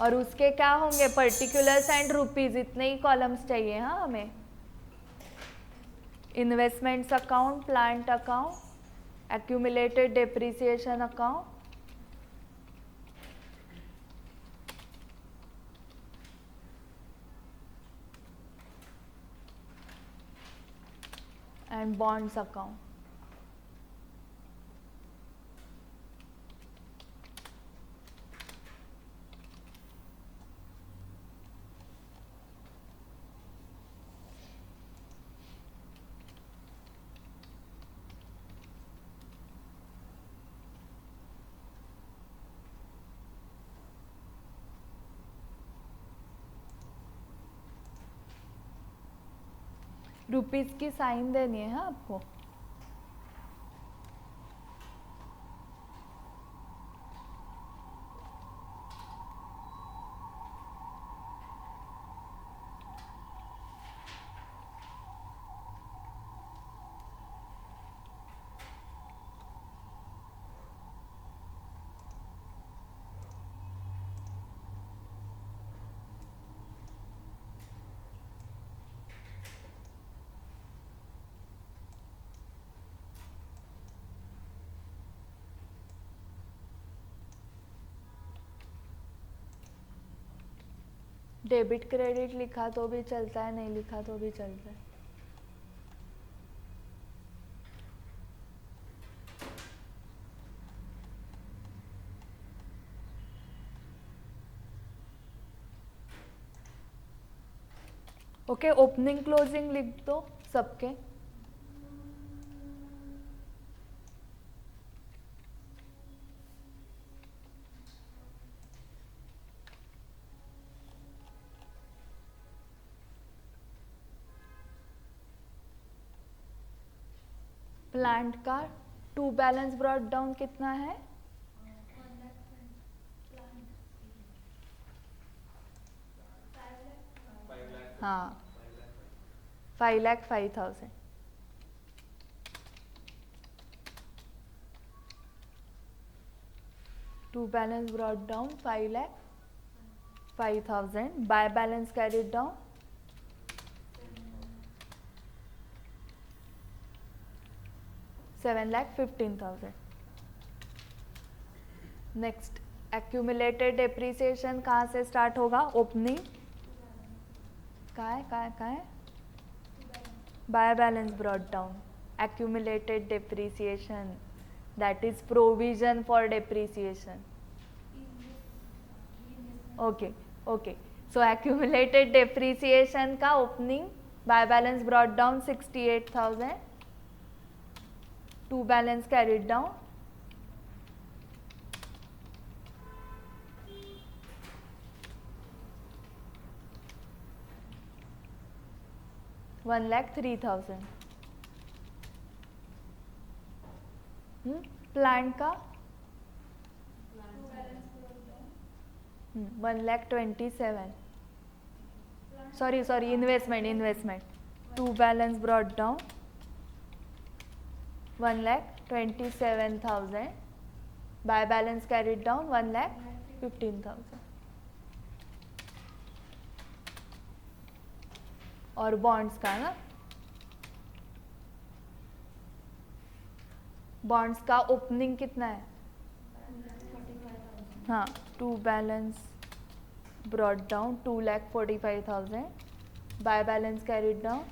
[SPEAKER 1] और उसके क्या होंगे? पर्टिकुलर्स एंड रुपीज, इतने ही कॉलम्स चाहिए, हाँ हमें। Investments account, plant account, accumulated depreciation account, and bonds account. Rupees की साइन देनी है, हाँ आपको। डेबिट क्रेडिट लिखा तो भी चलता है, नहीं लिखा तो भी चलता है। ओके, ओपनिंग क्लोजिंग लिख दो सबके। प्लांट का टू बैलेंस ब्रॉट डाउन कितना है? हाँ, 5,05,000। To balance brought down 5,05,000. By balance carried down 7,15,000. Next, accumulated depreciation कहाँ से स्टार्ट होगा? ओपनिंग कहाँ है? By balance brought down, accumulated depreciation, that is provision for depreciation. Okay. So accumulated depreciation का opening by balance brought down 68,000, to balance carried down 1,03,000. Plant का 1,27,000. Sorry, investment to balance brought down 1,27,000. By balance carried down 1,15,000. और bonds का ना, bonds का opening कितना है? हाँ, to balance brought down 2,45,000. By balance carried down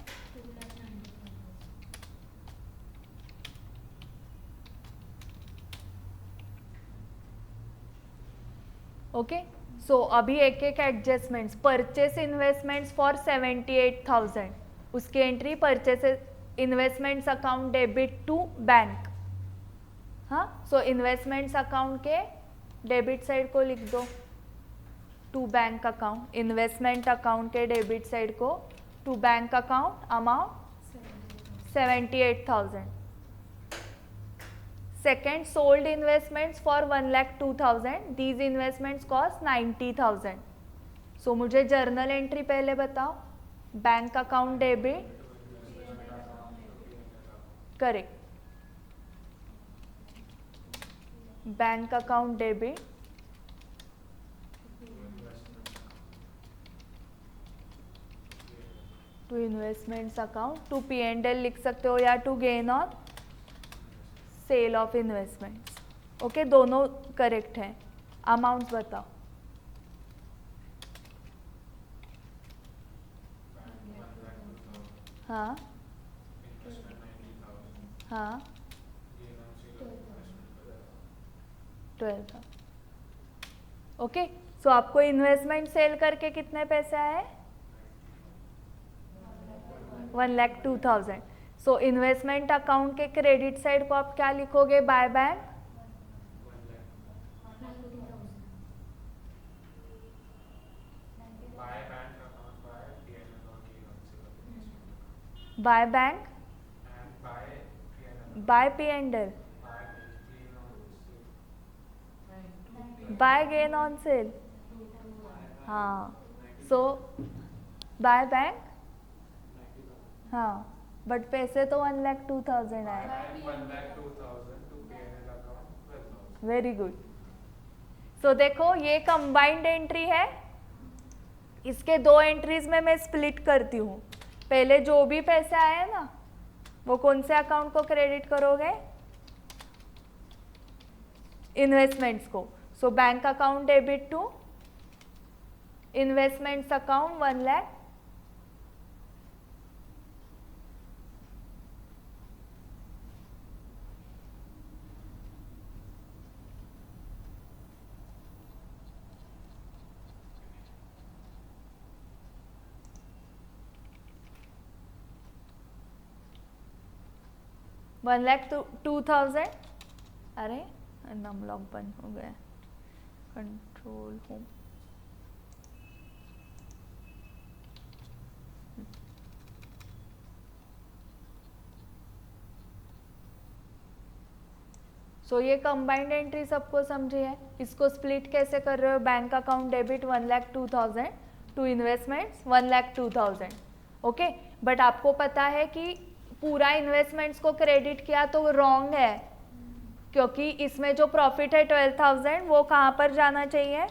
[SPEAKER 1] 'okay. So अभी एक एक एडजस्टमेंट्स. परचेस इन्वेस्टमेंट्स फॉर 78,000, उसकी entry purchase investments account debit to bank. हाँ, सो इन्वेस्टमेंट्स अकाउंट के डेबिट साइड को लिख दो to bank account. Investment account के डेबिट साइड को to bank account amount 78,000. Second, sold investments for 1,02,000. These investments cost 90,000. So मुझे journal entry पहले बताओ. Bank account debit, correct. Bank account debit to investments account, to P&L लिख सकते हो या to gain on sale of investments. Okay, दोनों correct हैं. Amounts बताओ. हाँ 12. ओके. सो आपको इन्वेस्टमेंट सेल करके कितने पैसे आए? 1,02,000. सो इन्वेस्टमेंट अकाउंट के क्रेडिट साइड को आप क्या लिखोगे? By bank by bank by P&L by gain on sale. हाँ, सो बाय बैंक. हाँ, बट पैसे तो 1,02,000 आए. Very good. सो देखो, ये कंबाइंड एंट्री है. इसके दो एंट्रीज में मैं स्प्लिट करती हूँ. पहले जो भी पैसे आए ना, वो कौन से अकाउंट को क्रेडिट करोगे? इन्वेस्टमेंट्स को. So bank account debit to investments account 1 lakh, $1,02,000। अरे नम लॉग बंद हो गया, कंट्रोल होम। सो ये कंबाइंड एंट्री सबको समझी है। इसको स्प्लिट कैसे कर रहे हो? Bank account debit 1,02,000 to investments 1,02,000। Okay, but आपको पता है कि पूरा इन्वेस्टमेंट्स को क्रेडिट किया तो रॉन्ग है, क्योंकि इसमें जो प्रॉफिट है 12,000 वो कहाँ पर जाना चाहिए?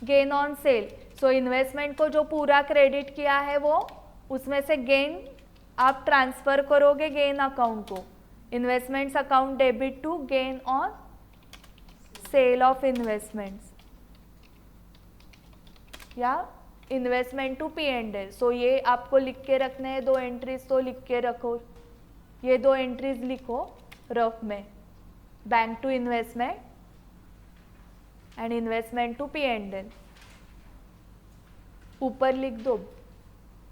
[SPEAKER 1] Gain on cell. So investment को जो पूरा क्रेडिट किया है वो उसमें से गेन आप ट्रांसफर करोगे गेन अकाउंट को। Investments account debit to gain on sale of investments या इन्वेस्टमेंट टू P&L। सो ये आपको लिख के रखने हैं, 2 एंट्रीज तो लिख के रखो। ये 2 एंट्रीज लिखो रफ में, bank to investment and investment to P&L। ऊपर लिख दो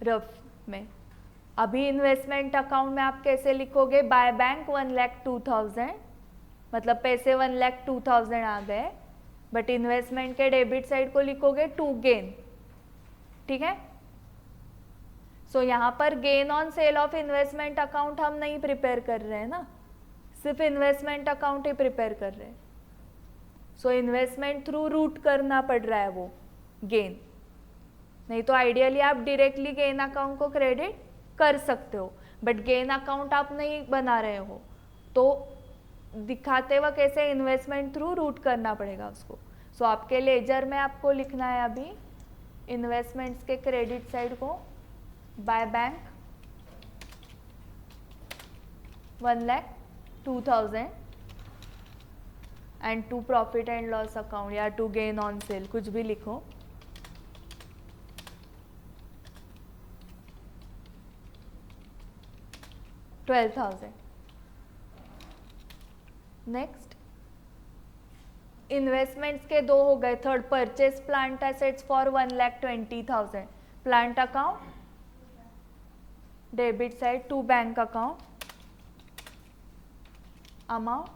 [SPEAKER 1] रफ में। अभी इन्वेस्टमेंट अकाउंट में आप कैसे लिखोगे? बाय बैंक 1,02,000, मतलब पैसे 1,02,000 आ गए, बट इन्वेस्टमेंट के डेबिट साइड को लिखोगे टू गेन। ठीक है। सो यहाँ पर gain on sale of investment account हम नहीं प्रिपेयर कर रहे हैं ना, सिर्फ इन्वेस्टमेंट अकाउंट ही प्रिपेयर कर रहे हैं। सो इन्वेस्टमेंट थ्रू रूट करना पड़ रहा है वो गेन, नहीं तो आइडियली आप डायरेक्टली गेन अकाउंट को क्रेडिट कर सकते हो, बट गेन अकाउंट आप नहीं बना रहे हो तो दिखाते वक्त कैसे इन्वेस्टमेंट थ्रू रूट करना पड़ेगा उसको। सो आपके लेजर में आपको लिखना है अभी इन्वेस्टमेंट्स के क्रेडिट साइड को by bank 1,02,000 and to profit and loss account या टू गेन ऑन सेल, कुछ भी लिखो। $12,000। नेक्स्ट इन्वेस्टमेंट्स के 2 हो गए। Third purchase plant assets for 1,20,000, plant account debit side to bank account amount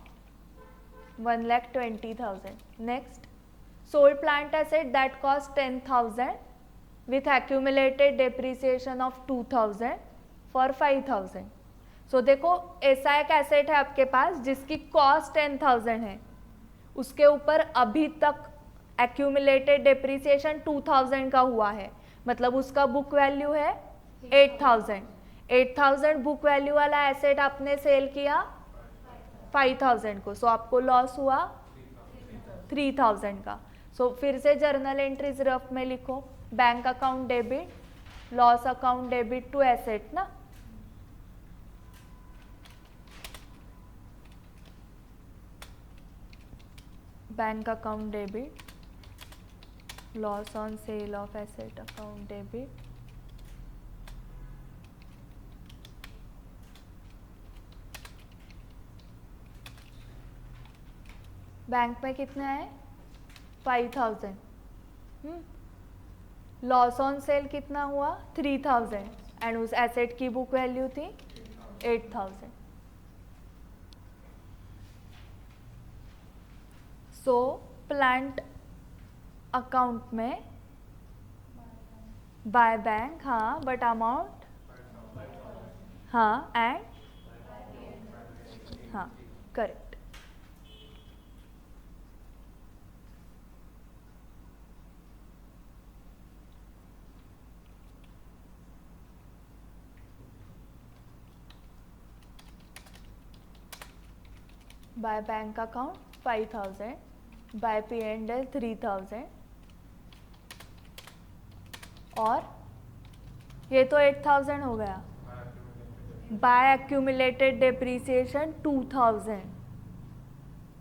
[SPEAKER 1] 1,20,000। Next sold plant asset that cost 10,000 with accumulated depreciation of 2,000 for 5,000। So देखो ऐसा एक asset है आपके पास जिसकी कॉस्ट 10,000 है, उसके ऊपर अभी तक एक्यूमुलेटेड डेप्रिसिएशन 2,000 का हुआ है, मतलब उसका बुक वैल्यू है 8,000। 8,000 बुक वैल्यू वाला एसेट आपने सेल किया 5,000 को, सो आपको लॉस हुआ 3,000 का। सो फिर से जर्नल एंट्रीज रफ में लिखो, bank account debit, loss account debit to asset ना, bank account debit, loss on sale of asset account debit, bank में कितना है 5,000, लॉस ऑन सेल कितना हुआ 3,000 एंड उस एसेट की बुक वैल्यू थी 8,000। सो प्लांट अकाउंट में बाय बैंक, हाँ, बट अमाउंट, हाँ, एंड, हाँ, correct. By bank account 5,000, by P&L 3,000 और ये तो 8,000 हो गया, बाय एक्यूमुलेटेड डेप्रिसिएशन 2,000।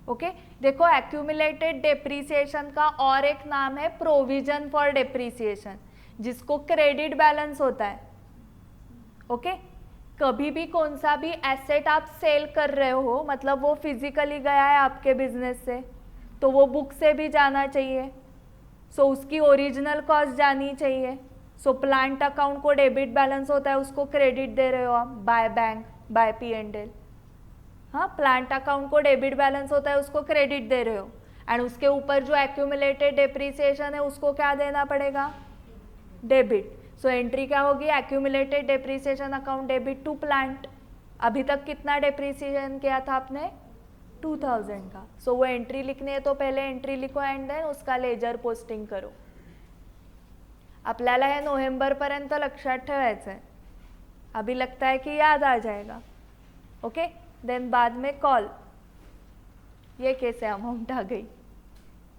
[SPEAKER 1] ओके, देखो एक्यूमुलेटेड डेप्रीसिएशन का और एक नाम है प्रोविजन फॉर डेप्रीसिएशन, जिसको क्रेडिट बैलेंस होता है। ओके कभी भी कौन सा भी एसेट आप सेल कर रहे हो, मतलब वो फिजिकली गया है आपके बिजनेस से, तो वो बुक से भी जाना चाहिए, सो उसकी ओरिजिनल कॉस्ट जानी चाहिए। सो प्लांट अकाउंट को डेबिट बैलेंस होता है, उसको क्रेडिट दे रहे हो आप बाय बैंक, बाय P&L। हाँ प्लांट अकाउंट को डेबिट बैलेंस होता है, उसको क्रेडिट दे रहे हो, एंड उसके ऊपर जो एक्यूमुलेटेड डेप्रीसिएशन है उसको क्या देना पड़ेगा, डेबिट। सो एंट्री क्या होगी, accumulated depreciation account debit to plant. अभी तक कितना डेप्रीसिएशन किया था आपने, 2000 का। सो वो एंट्री लिखनी है तो पहले एंट्री लिखो एंड देन उसका लेजर पोस्टिंग करो। आपल्याला हे नोव्हेंबरपर्यंत लक्षात ठेवायचं आहे, अभी लगता है कि याद आ जाएगा। ओके देन बाद में कॉल, ये कैसे अमाउंट आ गई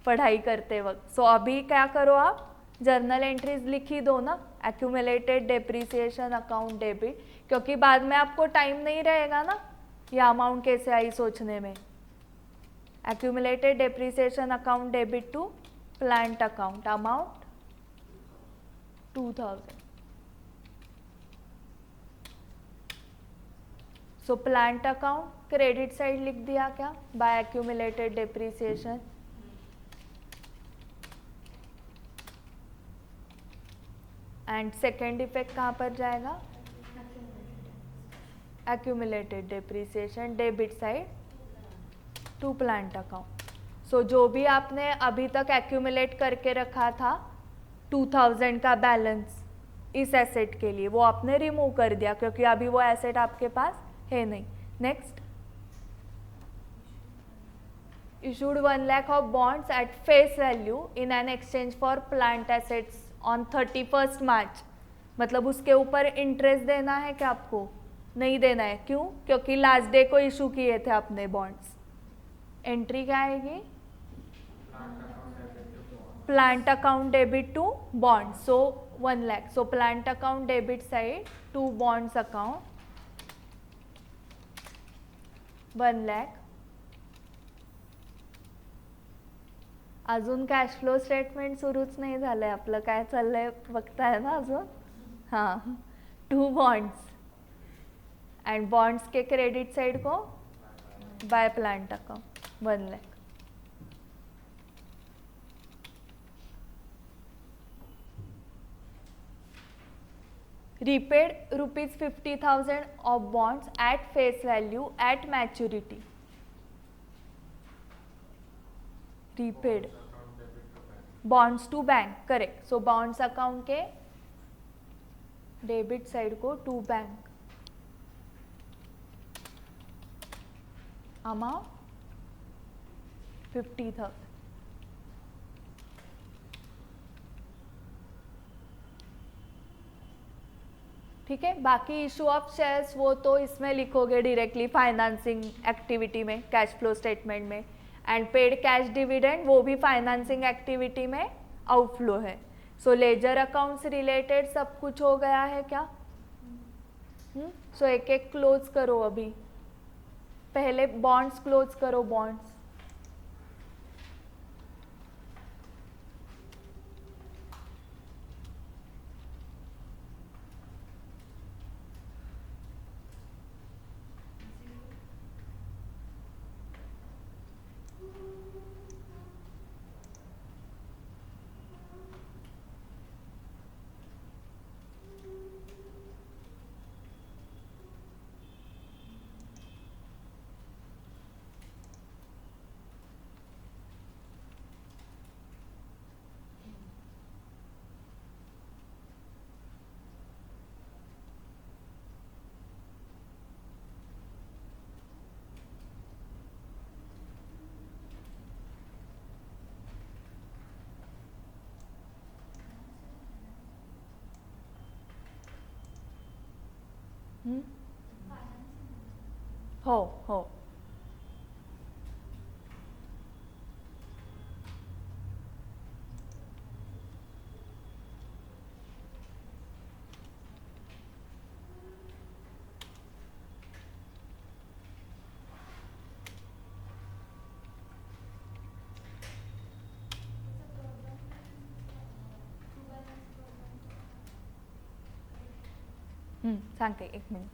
[SPEAKER 1] पढ़ाई करते वक्त। सो अभी क्या करो आप, जर्नल एंट्रीज लिखी दो ना, एक्यूमुलेटेड डेप्रीसिएशन अकाउंट डेबिट, क्योंकि बाद में आपको टाइम नहीं रहेगा ना ये अमाउंट कैसे आई सोचने में। Accumulated depreciation account debit to plant account, amount 2000। So plant account credit side लिख दिया क्या, by accumulated depreciation. And second effect कहाँ पर जाएगा, accumulated depreciation debit side to plant account. So जो भी आपने अभी तक एक्यूमुलेट करके रखा था 2000 का बैलेंस इस एसेट के लिए, वो आपने रिमूव कर दिया क्योंकि अभी वो एसेट आपके पास है नहीं। Next, issued 1 lakh of bonds at face value in an exchange for plant assets on 31st March। मतलब उसके ऊपर इंटरेस्ट देना है क्या आपको, नहीं देना है, क्यों, क्योंकि लास्ट डे को इशू किए थे आपने बॉन्ड्स। एंट्री क्या आएगी, plant account debit to bond, so 1 lakh। So plant account debit side to bonds account 1 lakh। अजून कॅश फ्लो स्टेटमेंट सुरूच नाही झालंय आपलं, काय चाललंय बघताय ना अजून। हां, टू बॉन्ड्स एंड बॉन्ड्स के क्रेडिट साइड को by plant account 1 lakh। repaid rupees 50,000 of bonds at face value at maturity। repaid bonds to bank, correct। so bonds account के डेबिट साइड को टू बैंक, अमाउंट 50,000। ठीक है, बाकी issue of shares वो तो इसमें लिखोगे डायरेक्टली फाइनेंसिंग एक्टिविटी में, कैश फ्लो स्टेटमेंट में। एंड पेड कैश डिविडेंड वो भी फाइनेंसिंग एक्टिविटी में आउटफ्लो है। सो लेजर अकाउंट्स रिलेटेड सब कुछ हो गया है क्या। सो एक एक क्लोज करो, अभी पहले बॉन्ड्स क्लोज करो, बॉन्ड्स। हो हो, सांगते 1 मिनिट.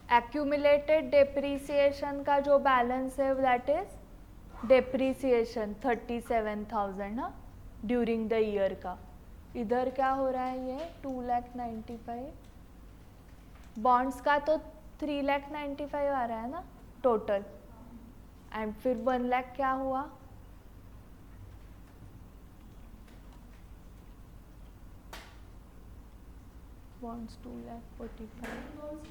[SPEAKER 1] एक्यूमुलेटेड डेप्रीसिएशन का जो बैलेंस है दैट इज डेप्रीसिएशन 37,000 ना ड्यूरिंग द ईयर का. इधर क्या हो रहा है, ये 2,95,000. बॉन्ड्स का तो 3,95,000 आ रहा है ना टोटल. एंड फिर 1 लाख क्या हुआ, बॉन्ड्स 2,45,000.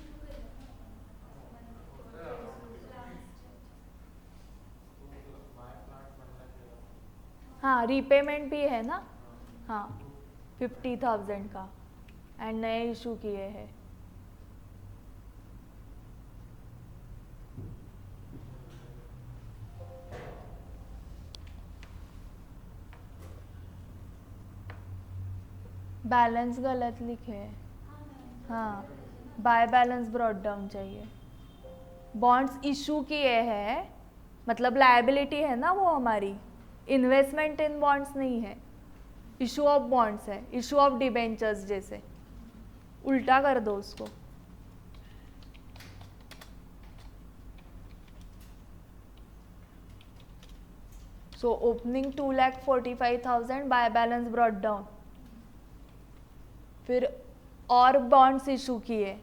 [SPEAKER 1] हाँ रीपेमेंट भी है ना. हाँ 50,000 का एंड नए इशू किए हैं. बैलेंस गलत लिखे हैं. हाँ बाय बैलेंस ब्रॉट डाउन चाहिए. बॉन्ड्स इशू किए हैं मतलब लायबिलिटी है ना वो हमारी. इन्वेस्टमेंट इन बॉन्ड्स नहीं है, इशू ऑफ बॉन्ड्स है, इशू ऑफ डिबेंचर्स जैसे. उल्टा कर दो उसको. So opening 2,45,000 by balance brought down. फिर और बॉन्ड्स इशू किए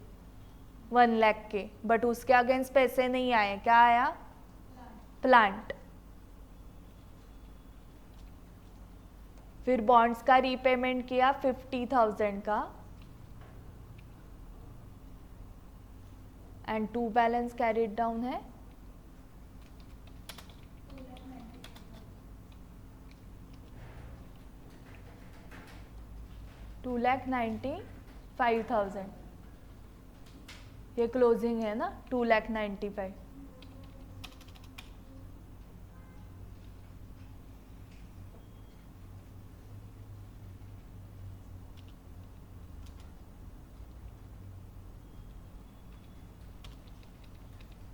[SPEAKER 1] 1 लाख के, बट उसके अगेंस्ट पैसे नहीं आए. क्या आया, प्लांट. फिर बॉन्ड्स का रीपेमेंट किया 50,000 का and to balance carried down है 2,95,000. ये क्लोजिंग है ना 2,95,000.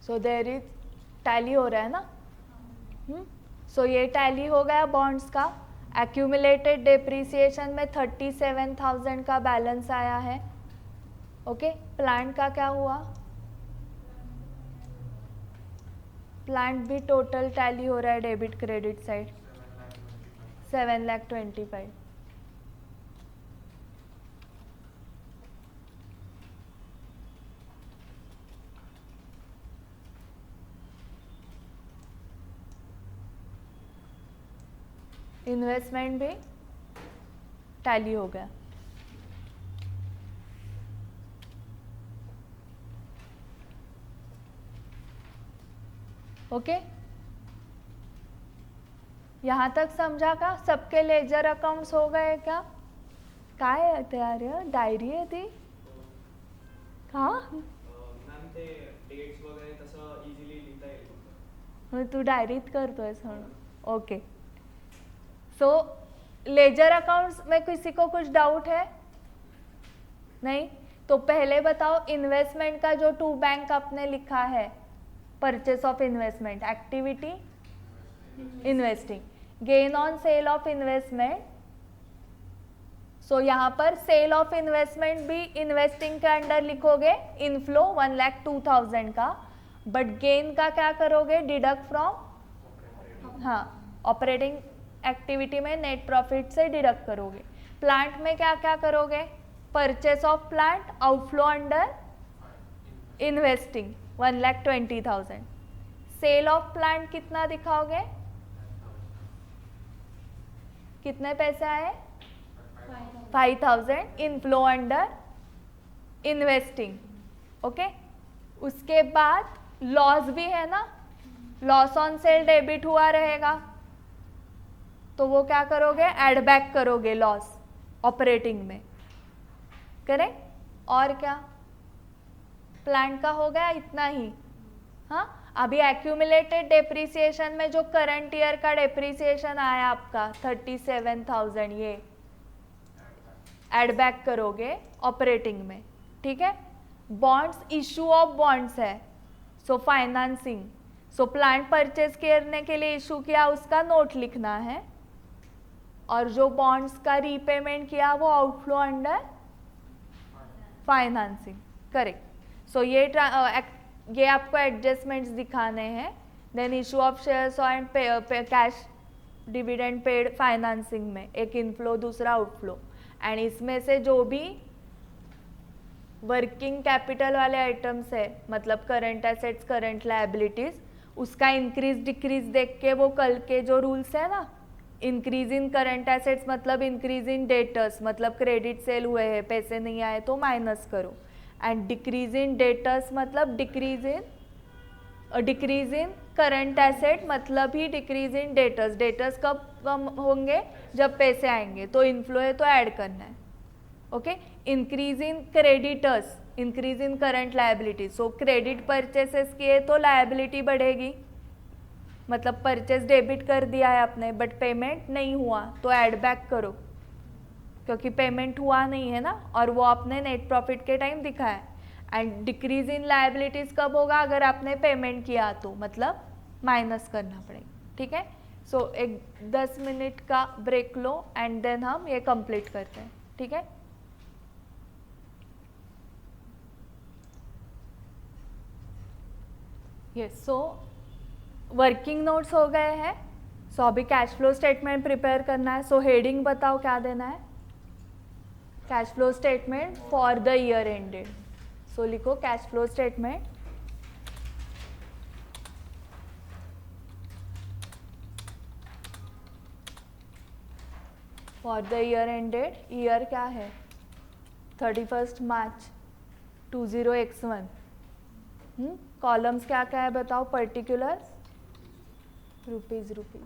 [SPEAKER 1] सो देयर इज टैली हो रहा है ना. सो ये टैली हो गया बॉन्ड्स का. एक्यूमुलेटेड डेप्रीसिएशन में 37,000 का बैलेंस आया है. ओके प्लांट का क्या हुआ, प्लांट भी टोटल टैली हो रहा है डेबिट क्रेडिट साइड 7,25,000. इन्वेस्टमेंट भी टैली हो गया. ओके यहाँ तक समझा का. सबके लेजर अकाउंट्स हो गए क्या. काय आहे तयार डायरी आहे ती का
[SPEAKER 2] मॅम ते डेट्स वगैरे तसं इझिली लिहिता येईल.
[SPEAKER 1] तू डायरीत करतोयस म्हणून. ओके सो लेजर अकाउंट्स में किसी को कुछ डाउट है नहीं. तो पहले बताओ इन्वेस्टमेंट का जो 2 बैंक आपने लिखा है, purchase of investment, activity investing, gain on sale of investment. So यहाँ पर सेल ऑफ इन्वेस्टमेंट भी इन्वेस्टिंग के अंडर लिखोगे, इनफ्लो 1,02,000 का. बट गेन का क्या करोगे, डिडक्ट फ्रॉम, हाँ ऑपरेटिंग एक्टिविटी में नेट प्रॉफिट से डिडक्ट करोगे. प्लांट में क्या क्या करोगे, purchase of plant outflow under investing 1,20,000. Sale of plant कितना दिखाओगे, कितने पैसे आए 5,000. Inflow under investing. ओके उसके बाद लॉस भी है ना, लॉस ऑन सेल डेबिट हुआ रहेगा तो वो क्या करोगे, एड बैक करोगे लॉस ऑपरेटिंग में. करेक्ट. और क्या, प्लांट का हो गया इतना ही. हाँ अभी एक्यूमुलेटेड डेप्रीसिएशन में जो करंट ईयर का डेप्रीसिएशन आया आपका 37,000, ये एड बैक करोगे ऑपरेटिंग में, ठीक है। बॉन्ड्स, इशू ऑफ बॉन्ड्स है, सो फाइनेंसिंग, सो प्लांट परचेज करने के लिए इशू किया उसका नोट लिखना है, और जो बॉन्ड्स का रीपेमेंट किया वो outflow under financing, correct. So ये आपको एडजस्टमेंट्स दिखाने हैं। Then issue of shares and cash dividend paid financing में, एक इनफ्लो दूसरा आउटफ्लो, एंड इसमें से जो भी वर्किंग कैपिटल वाले आइटम्स है, मतलब करंट एसेट्स करंट लायबिलिटीज, उसका इंक्रीज डिक्रीज देख के वो कल के जो रूल्स है ना, इंक्रीज इन करंट एसेट्स मतलब इंक्रीज इन डेटर्स, मतलब क्रेडिट सेल हुए हैं पैसे नहीं आए तो माइनस करो, एंड डिक्रीज इन डेटर्स मतलब डिक्रीज इन करंट एसेट मतलब ही डिक्रीज इन डेटर्स। डेटर्स कब कम होंगे, जब पैसे आएंगे, तो इनफ्लो है तो ऐड करना है, okay. Increase in creditors, increase in current liability, so credit purchases किए तो लायबिलिटी बढ़ेगी, मतलब परचेस डेबिट कर दिया है आपने बट पेमेंट नहीं हुआ तो ऐड बैक करो, क्योंकि पेमेंट हुआ नहीं है ना, और वो आपने नेट प्रॉफिट के टाइम दिखाया है। एंड डिक्रीज इन लायबिलिटीज कब होगा, अगर आपने पेमेंट किया तो, मतलब माइनस करना पड़ेगा, ठीक है। सो एक 10 मिनट का ब्रेक लो एंड देन हम ये कंप्लीट करते हैं, ठीक है। यस, सो वर्किंग नोट्स हो गए हैं। सो अभी कैश फ्लो स्टेटमेंट प्रिपेयर करना है। सो हेडिंग बताओ क्या देना है, cash flow statement for the year ended. So लिखो cash flow statement for the year ended, year क्या है 31 मार्च 20x1। कॉलम्स क्या क्या है बताओ, पर्टिकुलर रुपीज रुपीज,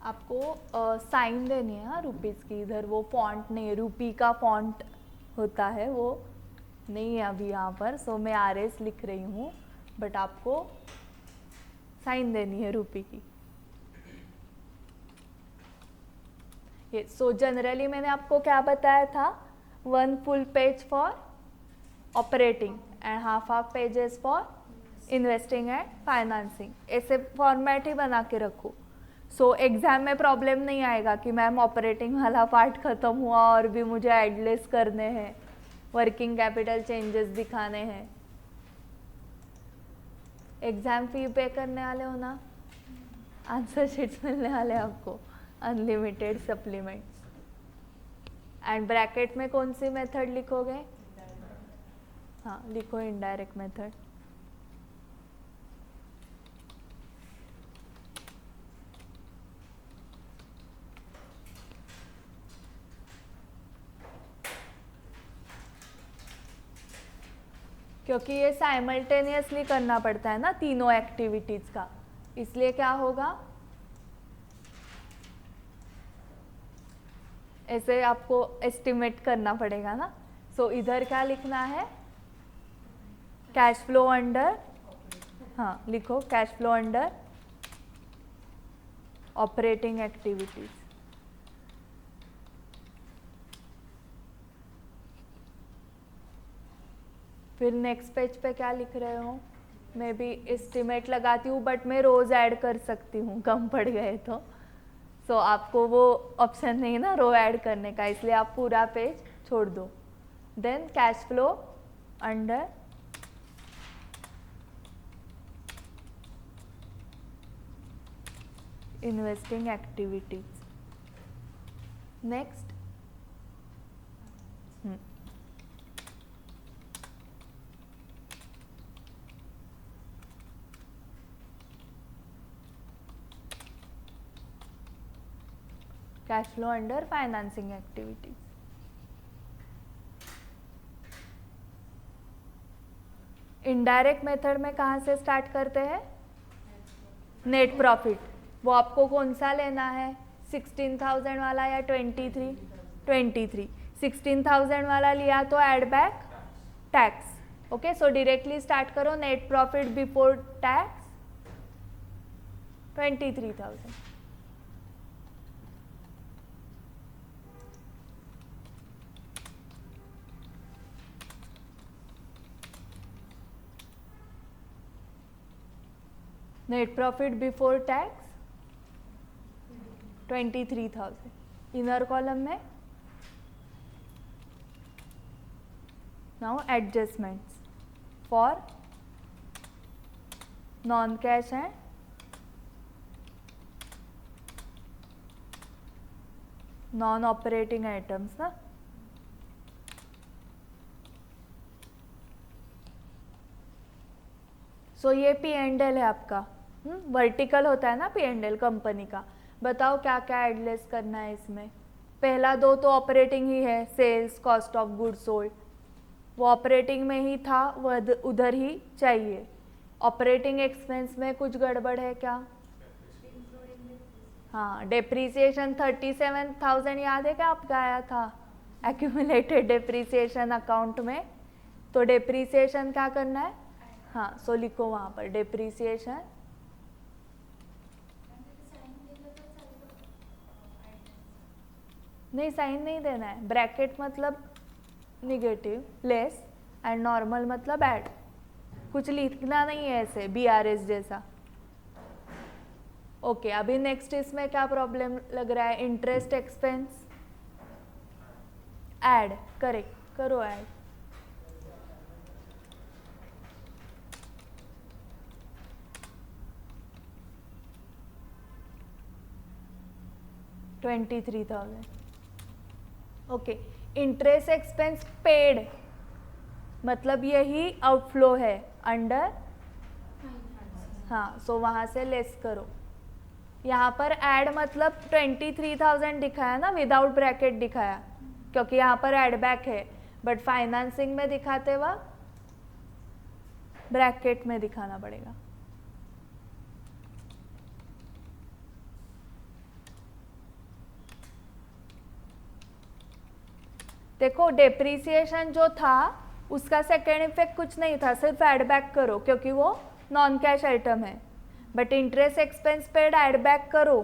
[SPEAKER 1] आपको साइन देनी है हाँ रुपीज़ की। इधर वो फॉन्ट नहीं है, रूपी का फॉन्ट होता है वो नहीं है अभी यहाँ पर, सो मैं RS लिख रही हूँ, बट आपको साइन देनी है रूपी की। ये सो जनरली मैंने आपको क्या बताया था, 1 full page for operating and half pages for investing and financing, ऐसे फॉर्मेट ही बना के रखो। सो एग्जाम में प्रॉब्लम नहीं आएगा कि मैम ऑपरेटिंग वाला पार्ट खत्म हुआ और भी मुझे एडलेस करने हैं, वर्किंग कैपिटल चेंजेस दिखाने हैं। एग्जाम फी पे करने वाले हो ना, आंसर शीट्स मिलने वाले आपको, अनलिमिटेड सप्लीमेंट्स। एंड ब्रैकेट में कौन सी मेथड लिखोगे, हाँ लिखो इनडायरेक्ट मेथड। क्योंकि ये साइमल्टेनियसली करना पड़ता है ना तीनों एक्टिविटीज का, इसलिए क्या होगा, ऐसे आपको एस्टिमेट करना पड़ेगा ना। सो इधर क्या लिखना है, कैश फ्लो अंडर, हाँ लिखो cash flow under operating activities. फिर नेक्स्ट पेज पे क्या लिख रहे हो, मैं भी एस्टिमेट लगाती हूँ बट मैं रोज ऐड कर सकती हूँ कम पड़ गए तो। सो आपको वो ऑप्शन नहीं है ना रो ऐड करने का, इसलिए आप पूरा पेज छोड़ दो। Then cash flow under investing activities. Next cash flow under financing activities. Indirect method में कहाँ से स्टार्ट करते हैं? Net profit. वो आपको कौन सा लेना है, 16,000 वाला या 23? 23. 16,000 वाला लिया तो add back tax. Okay, so directly start करो. Net profit before tax 23,000. Net profit before tax 23,000. Inner column में now adjustments for non cash and non operating items ना. सो ये P&L है आपका. वर्टिकल होता है ना P&L कंपनी का. बताओ क्या क्या एडलेस करना है इसमें. पहला दो तो ऑपरेटिंग ही है, sales, cost of good sold. वो ऑपरेटिंग में ही था, वो उधर ही चाहिए. ऑपरेटिंग एक्सपेंस में कुछ गड़बड़ है क्या? हाँ, डेप्रीसिएशन 37,000 याद है क्या आपका आया था एक्यूमुलेटेड डेप्रीसिएशन अकाउंट में. तो डेप्रीसिएशन क्या करना है? हाँ, सो लिखो वहाँ पर डेप्रीसिएशन. नहीं, साइन नहीं देना है. ब्रैकेट मतलब निगेटिव, लेस, एंड नॉर्मल मतलब ऐड. कुछ लिखना नहीं है ऐसे BRS जैसा. ओके, अभी नेक्स्ट इसमें क्या प्रॉब्लम लग रहा है? Interest expense add. करेक्ट, करो add. $23,000. Okay, interest expense paid मतलब यही आउटफ्लो है अंडर. हाँ, सो वहाँ से लेस करो. यहाँ पर ऐड मतलब 23,000 दिखाया ना, विदाउट ब्रैकेट दिखाया क्योंकि यहाँ पर ऐड बैक है. बट फाइनेंसिंग में दिखाते वक्त ब्रैकेट में दिखाना पड़ेगा. देखो, डेप्रीसिएशन जो था उसका सेकेंड इफेक्ट कुछ नहीं था, सिर्फ ऐड बैक करो क्योंकि वो नॉन कैश आइटम है. But interest expense paid ad back करो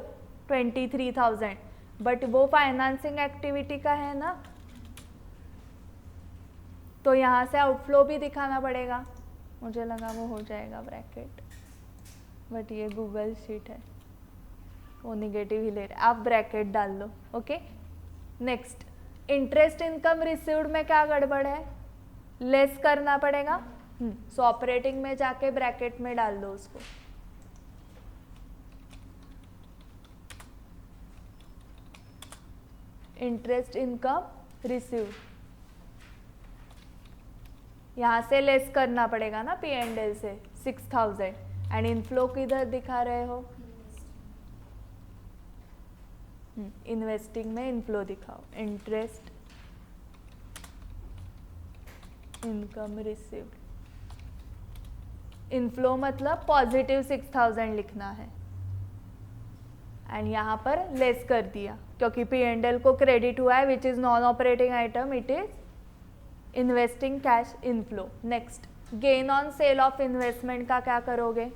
[SPEAKER 1] 23,000. बट वो फाइनेंसिंग एक्टिविटी का है ना, तो यहाँ से आउटफ्लो भी दिखाना पड़ेगा. मुझे लगा वो हो जाएगा ब्रैकेट, बट ये गूगल शीट है, वो निगेटिव ही ले रहा है. आप ब्रैकेट डाल लो. Okay, next interest income received में क्या गड़बड़ है? लेस करना पड़ेगा. सो ऑपरेटिंग में जाके ब्रैकेट में डाल दो उसको. इंटरेस्ट इनकम रिसीव्ड यहाँ से लेस करना पड़ेगा ना P&L से 6,000. एंड इनफ्लो किधर दिखा रहे हो? इन्वेस्टिंग में इनफ्लो दिखाओ. Interest income received. इनफ्लो मतलब पॉजिटिव 6,000 लिखना है. एंड यहाँ पर लेस कर दिया क्योंकि P&L को क्रेडिट हुआ है, which is non operating item, it is investing cash inflow. Next, gain on sale of investment का क्या करोगे?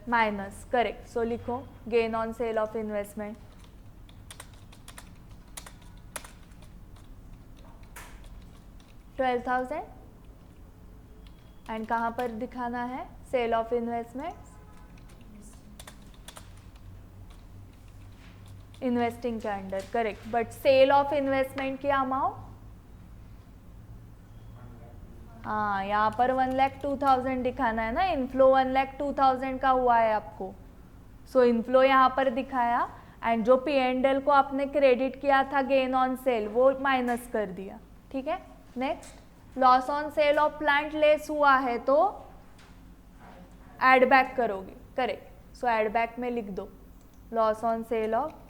[SPEAKER 1] माइनस. करेक्ट, सो लिखो gain on sale of investment. $12,000. And कहाँ पर दिखाना है? सेल ऑफ इन्वेस्टमेंट, इन्वेस्टिंग के under. Correct, but sale of investment की अमाउंट, हाँ यहाँ पर 1,02,000 दिखाना है ना. इनफ्लो 1,02,000 का हुआ है आपको. सो इनफ्लो यहाँ पर दिखाया एंड जो P&L को आपने क्रेडिट किया था गेन ऑन सेल वो माइनस कर दिया. ठीक है, next loss on sale of plant less हुआ है तो ऐड बैक करोगे. करेक्ट, सो ऐड बैक में लिख दो loss on sale of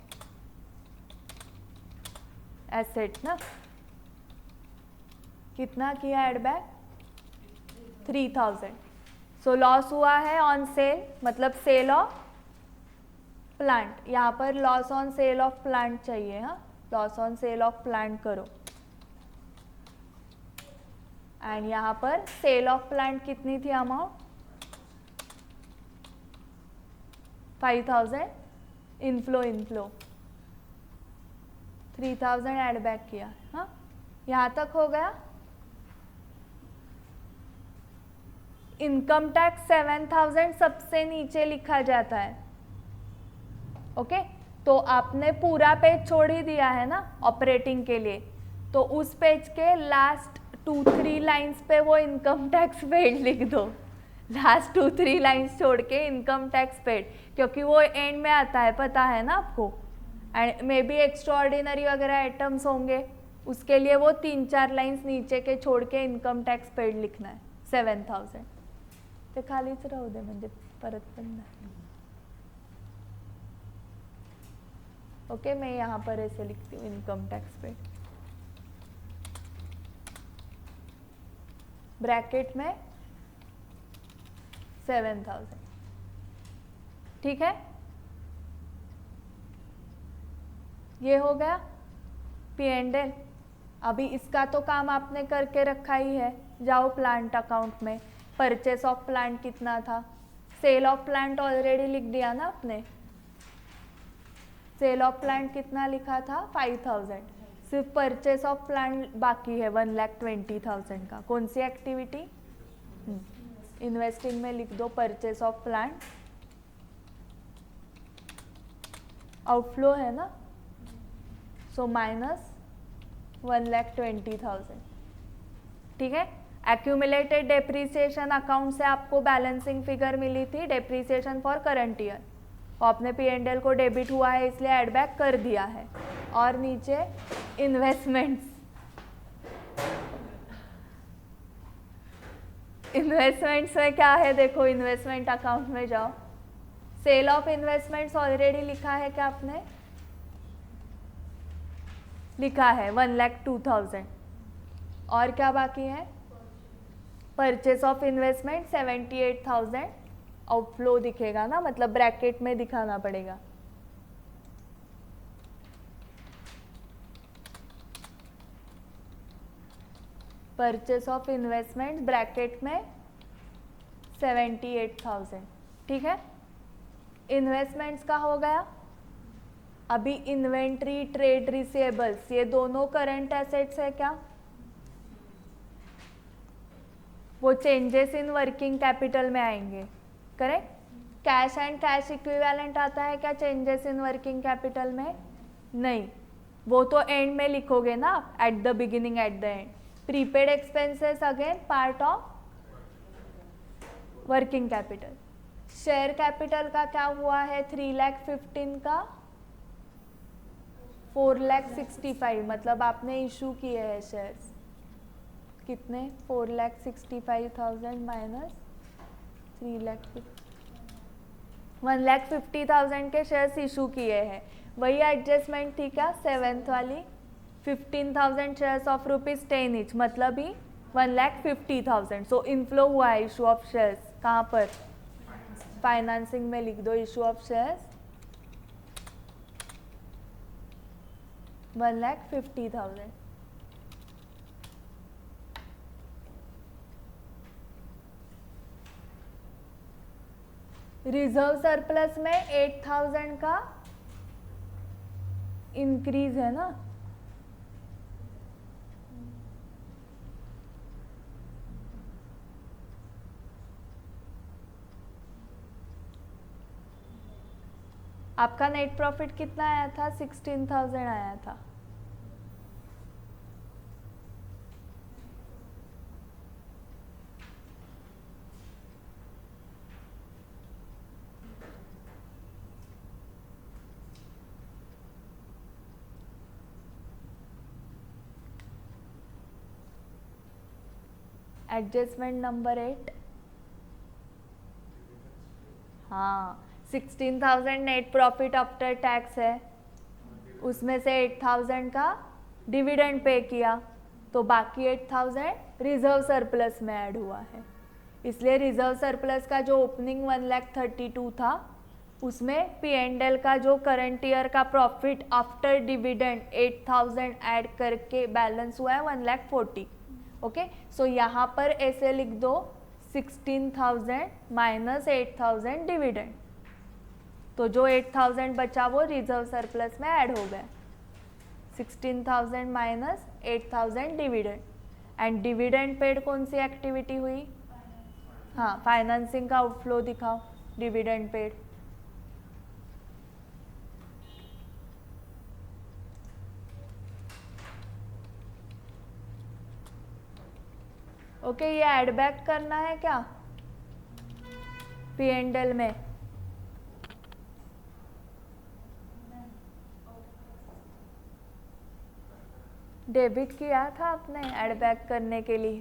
[SPEAKER 1] asset ना, कितना किया एड बैक 3000. सो लॉस हुआ है ऑन सेल, मतलब सेल ऑफ प्लांट. यहाँ पर loss on sale of plant चाहिए. हाँ, loss on sale of plant करो. एंड यहाँ पर सेल ऑफ प्लांट कितनी थी अमाउंट 5000. इनफ्लो 3000 एड बैक किया. हाँ, यहाँ तक हो गया. इनकम टैक्स 7000 सबसे नीचे लिखा जाता है. ओके, तो आपने पूरा पेज छोड़ ही दिया है ना ऑपरेटिंग के लिए, तो उस पेज के लास्ट 2-3 लाइंस पे वो इनकम टैक्स पेड लिख दो. लास्ट 2-3 लाइंस छोड़ के इनकम टैक्स पेड, क्योंकि वो एंड में आता है, पता है ना आपको. एंड मे बी एक्स्ट्राऑर्डिनरी वगैरह आइटम्स होंगे, उसके लिए वो 3-4 लाइंस नीचे के छोड़ के इनकम टॅक्स पेड लिखना है 7000. ते खालीच राहू दे म्हणजे परत पण नाही. ओके, मैं यहाँ पर ऐसे लिखती हूँ इनकम टैक्स पेड ब्रैकेट में 7000. ठीक है, ये हो गया P&L. अभी इसका तो काम आपने करके रखा ही है. जाओ प्लांट अकाउंट में. परचेस ऑफ प्लांट कितना था, सेल ऑफ प्लांट ऑलरेडी लिख दिया ना आपने. सेल ऑफ प्लांट कितना लिखा था 5000. सिर्फ परचेस ऑफ प्लांट बाकी है 1,20,000 का. कौन सी एक्टिविटी, इन्वेस्टिंग में लिख दो परचेस ऑफ प्लांट. आउटफ्लो है ना, सो माइनस 1,20,000. ठीक है. एक्यूमुलेटेड डेप्रीसिएशन अकाउंट से आपको बैलेंसिंग फिगर मिली थी डेप्रीसिएशन फॉर करंट ईयर. आपने P&L को डेबिट हुआ है इसलिए एड बैक कर दिया है. और नीचे इन्वेस्टमेंट्स, इन्वेस्टमेंट्स में क्या है देखो, इन्वेस्टमेंट अकाउंट में जाओ. सेल ऑफ इन्वेस्टमेंट्स ऑलरेडी लिखा है क्या आपने, लिखा है 1,02,000. और क्या बाकी है, परचेस ऑफ इन्वेस्टमेंट 78,000. आउटफ्लो दिखेगा ना, मतलब ब्रैकेट में दिखाना पड़ेगा. परचेस ऑफ इन्वेस्टमेंट ब्रैकेट में 78,000. ठीक है, इन्वेस्टमेंट्स का हो गया. अभी इन्वेंट्री, ट्रेड रिसीवेबल्स, ये दोनों करंट एसेट्स है क्या, वो चेंजेस इन वर्किंग कैपिटल में आएंगे. Correct. Cash and cash equivalent आता है क्या चेंजेस इन वर्किंग कैपिटल में, नहीं, वो तो एंड में लिखोगे ना, at the beginning eight the and. Prepaid expenses again part of working capital. Share capital का क्या हुआ है 3,15,000 का 4,65,000, मतलब आपने इशू किए हैं शेयर्स कितने 4,65,000 माइनस 1,50,000 के शेयर्स इशू किए हैं. वही एडजस्टमेंट थी क्या 7th वाली, 15,000 शेयर्स ऑफ ₹10 ईच, मतलब ही 1,50,000. सो इनफ्लो हुआ है इशू ऑफ शेयर्स. कहाँ पर, फाइनेंसिंग में लिख दो issue of shares 1,50,000. Reserve surplus में 8,000 का इंक्रीज है ना, आपका नेट प्रॉफिट कितना आया था 16,000 आया था. एडजस्टमेंट नंबर 8, हाँ 16,000 नेट प्रॉफिट आफ्टर टैक्स है, उसमें से 8,000 का डिविडेंड पे किया, तो बाकी 8,000 रिजर्व सरप्लस में ऐड हुआ है। इसलिए रिजर्व सरप्लस का जो ओपनिंग 1,32,000 था, उसमें P&L का जो करंट ईयर का प्रॉफिट आफ्टर डिविडेंड 8,000 ऐड करके बैलेंस हुआ है 1,40,000। ओके, सो यहाँ पर ऐसे लिख दो 16,000 माइनस 8,000 डिविडेंड, तो जो 8,000 बचा वो रिजर्व सरप्लस में ऐड हो गया। 16,000 minus 8,000 dividend, and dividend paid कौन सी एक्टिविटी हुई? हाँ, फाइनेंसिंग का आउटफ्लो दिखाओ, डिविडेंड पेड। ओके, ये ऐड बैक करना है क्या P&L में? डेबिट किया था आपने ऐड बैक करने के लिए?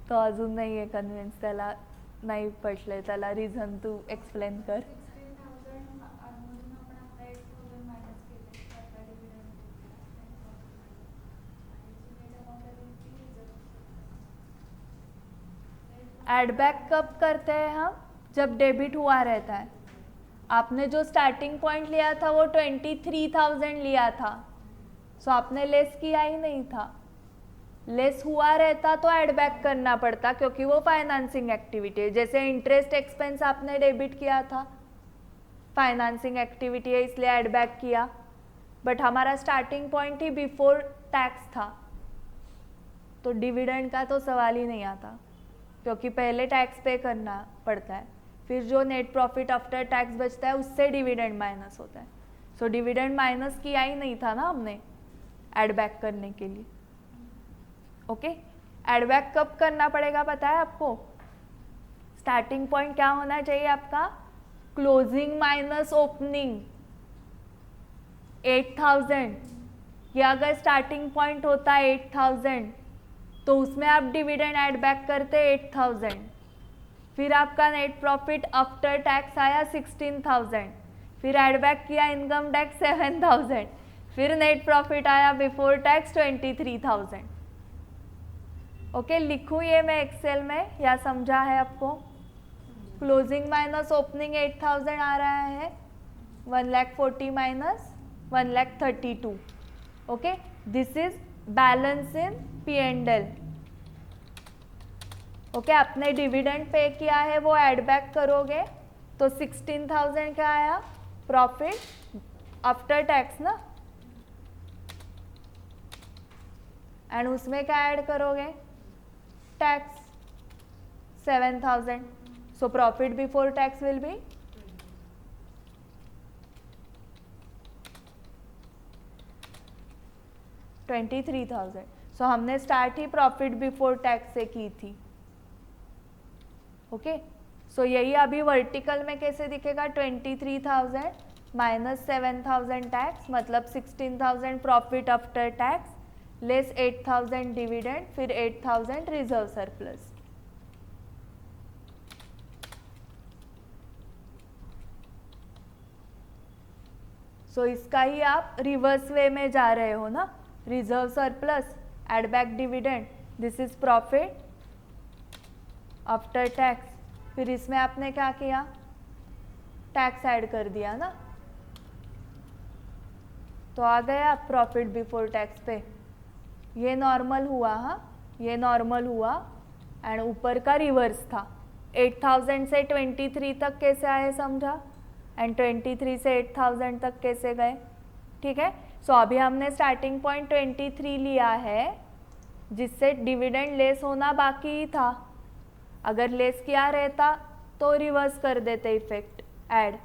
[SPEAKER 1] तो अजून नाही आहे कन्व्हिन्स, त्याला नाही पटले, त्याला रिझन तू एक्सप्लेन कर. एड बैक कब करते हैं हम? जब डेबिट हुआ रहता है. आपने जो स्टार्टिंग पॉइंट लिया था वो 23,000 लिया था, सो आपने लेस किया ही नहीं था. लेस हुआ रहता तो ऐड बैक करना पड़ता, क्योंकि वो फाइनेंसिंग एक्टिविटी है. जैसे इंटरेस्ट एक्सपेंस आपने डेबिट किया था, फाइनेंसिंग एक्टिविटी है इसलिए ऐड बैक किया, बट हमारा स्टार्टिंग पॉइंट ही बिफोर टैक्स था, तो डिविडेंड का तो सवाल ही नहीं आता, क्योंकि पहले टैक्स पे करना पड़ता है, फिर जो नेट प्रॉफिट आफ्टर टैक्स बचता है उससे डिविडेंड माइनस होता है. सो डिविडेंड माइनस किया ही नहीं था ना हमने ऐड बैक करने के लिए. ओके, ऐड बैक कब करना पड़ेगा पता है आपको? स्टार्टिंग पॉइंट क्या होना चाहिए आपका? Closing minus opening 8,000. ये अगर स्टार्टिंग पॉइंट होता है 8,000 तो उसमें आप डिविडेंड ऐड बैक करते 8,000, फिर आपका नेट प्रॉफिट आफ्टर टैक्स आया 16,000, फिर ऐड बैक किया इनकम टैक्स 7,000, फिर नेट प्रॉफिट आया बिफोर टैक्स 23,000. ओके, लिखूँ ये मैं एक्सेल में या समझा है आपको? क्लोजिंग माइनस ओपनिंग 8,000 आ रहा है, 1,40,000 minus 1,32,000. Okay, this is balance in P&L. Okay, आपने डिविडेंड पे किया है वो ऐड बैक करोगे तो 16,000 क्या आया? प्रॉफिट आफ्टर टैक्स ना, एंड उसमें क्या ऐड करोगे? Tax 7,000. So profit before tax will be 23,000. सो हमने स्टार्ट ही प्रॉफिट बिफोर टैक्स से की थी. ओके, सो यही अभी वर्टिकल में कैसे दिखेगा? 23,000 माइनस 7,000 टैक्स, मतलब 16,000 profit after tax, less 8,000 dividend, फिर 8,000 रिजर्व सरप्लस. सो इसका ही आप रिवर्स वे में जा रहे हो ना. Reserve surplus, add back dividend, this is profit after tax, फिर इसमें आपने क्या किया? टैक्स ऐड कर दिया ना, तो आ गया प्रॉफिट बिफोर टैक्स पे. ये नॉर्मल हुआ, हाँ ये नॉर्मल हुआ, एंड ऊपर का रिवर्स था. 8,000 से 23 तक कैसे आए समझा, एंड 23 से 8,000 तक कैसे गए. ठीक है, सो अभी हमने स्टार्टिंग पॉइंट 23 लिया है, जिससे डिविडेंड लेस होना बाकी ही था. अगर लेस किया रहता तो रिवर्स कर देते इफेक्ट ऐड.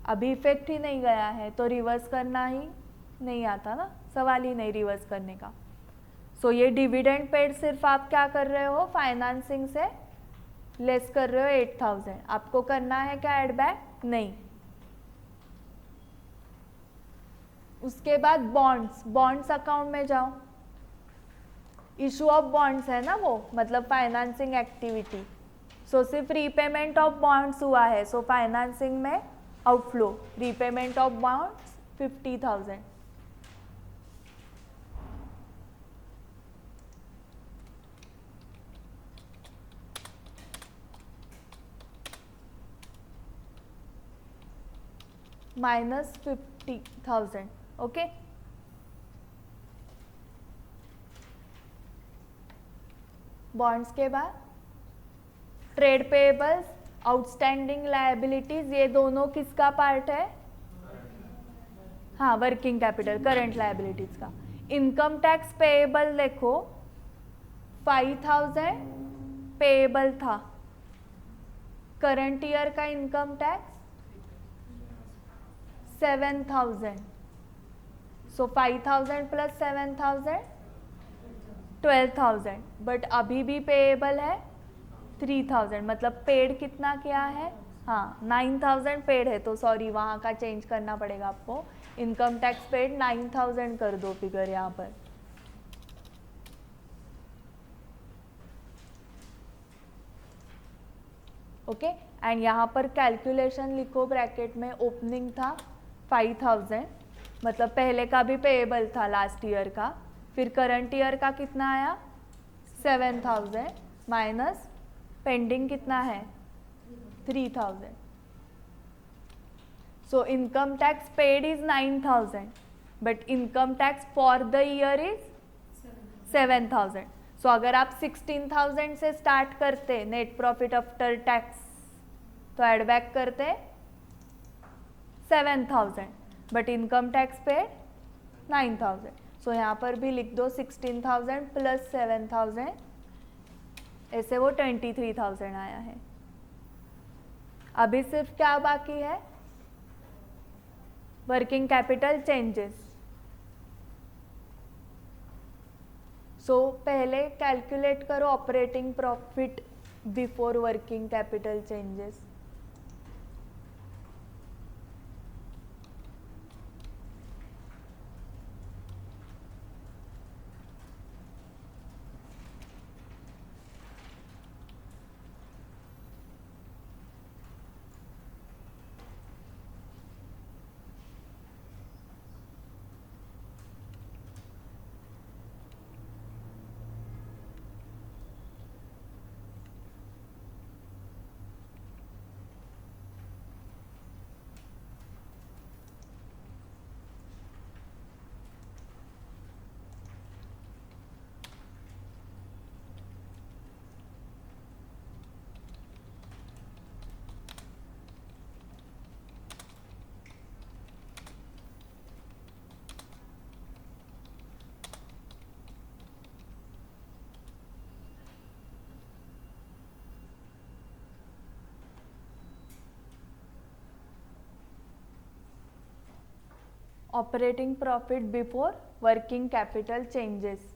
[SPEAKER 1] अभी इफेक्ट ही नहीं गया है तो रिवर्स करना ही नहीं आता ना, सवाल ही नहीं रिवर्स करने का. सो ये डिविडेंड पेड सिर्फ आप क्या कर रहे हो? फाइनेंसिंग से लेस कर रहे हो 8,000. आपको करना है क्या ऐड बैक? नहीं. उसके बाद बॉन्ड्स, बॉन्ड्स अकाउंट में जाओ. इशू ऑफ बॉन्ड्स है ना वो, मतलब फाइनेंसिंग एक्टिविटी. सो सिर्फ रीपेमेंट ऑफ बॉन्ड्स हुआ है, सो फाइनेंसिंग में outflow, repayment of bonds 50,000. Minus 50,000. Okay, bonds के बाद ट्रेड पेएबल्स, आउटस्टैंडिंग लायबिलिटीज, ये दोनों किसका पार्ट है? हाँ, वर्किंग कैपिटल, करंट लायबिलिटीज का. इनकम टैक्स पेएबल देखो 5,000 पेएबल था. करंट ईयर का income tax 7,000. So 5,000 plus 7,000 12,000. But अभी भी पेएबल है 3,000. मतलब पेड कितना क्या है? हाँ, 9,000 पेड है. तो सॉरी, वहाँ का चेंज करना पड़ेगा आपको. इनकम टैक्स पेड 9,000 कर दो फिगर यहाँ पर. ओके, एंड यहाँ पर कैलकुलेशन लिखो ब्रैकेट में. ओपनिंग था 5,000, मतलब पहले का भी पेएबल था लास्ट ईयर का. फिर करंट ईयर का कितना आया? 7,000 माइनस पेंडिंग कितना है? 3,000. So income tax paid is 9,000, but income tax for the year is 7,000. सो अगर आप 16,000 से स्टार्ट करते नेट प्रॉफिट आफ्टर टैक्स, तो एड बैक करते 7,000, बट इनकम टैक्स पेड 9,000. सो यहाँ पर भी लिख दो 16,000 प्लस 7,000, ऐसे वो 23,000 आया है. अभी सिर्फ क्या बाकी है? Working capital changes. सो पहले कैलकुलेट करो operating profit before working capital changes. Operating profit before working capital changes.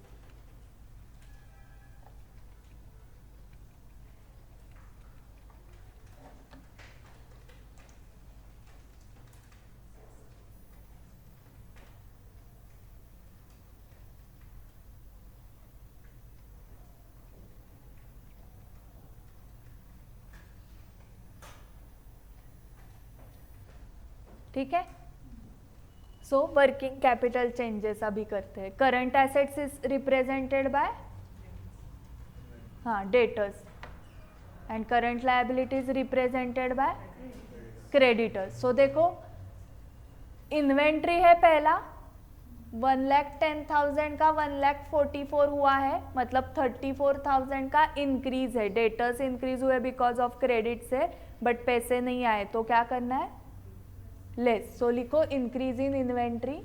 [SPEAKER 1] ठीक है. सो वर्किंग कैपिटल चेंजेस अभी करते हैं. Current assets is represented by हाँ debtors, and current liabilities represented by creditors. So देखो inventory है पहला 1,10,000 का 1,44,000 हुआ है, मतलब 34,000 का इंक्रीज है. डेटर्स इंक्रीज हुए बिकॉज ऑफ क्रेडिट से, बट पैसे नहीं आए, तो क्या करना है? लेस. सो लिखो इंक्रीज इन इन्वेंट्री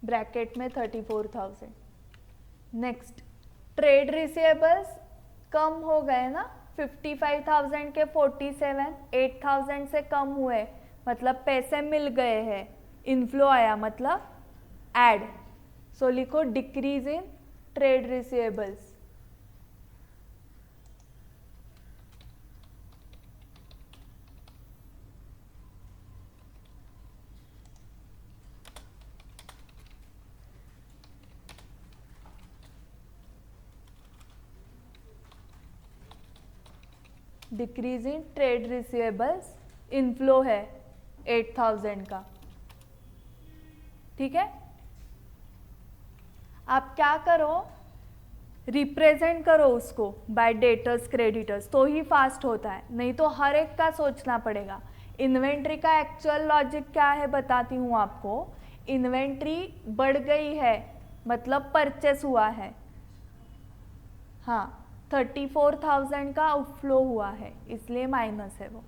[SPEAKER 1] ब्रैकेट में 34,000. नेक्स्ट ट्रेड रिसीवेबल्स कम हो गए ना, 55,000 के 47, 8,000 से कम हुए, मतलब पैसे मिल गए हैं. इनफ्लो आया मतलब ऐड. सो लिखो decrease in trade receivables. Decrease in trade receivables, inflow है 8000 का, ठीक है। आप क्या करो, रिप्रेजेंट करो उसको बाय डेटर्स क्रेडिटर्स, तो ही फास्ट होता है, नहीं तो हर एक का सोचना पड़ेगा। इन्वेंट्री का एक्चुअल लॉजिक क्या है बताती हूँ आपको। इन्वेंट्री बढ़ गई है मतलब परचेस हुआ है, हाँ 34,000 का आउटफ्लो हुआ है, इसलिए माइनस है वो,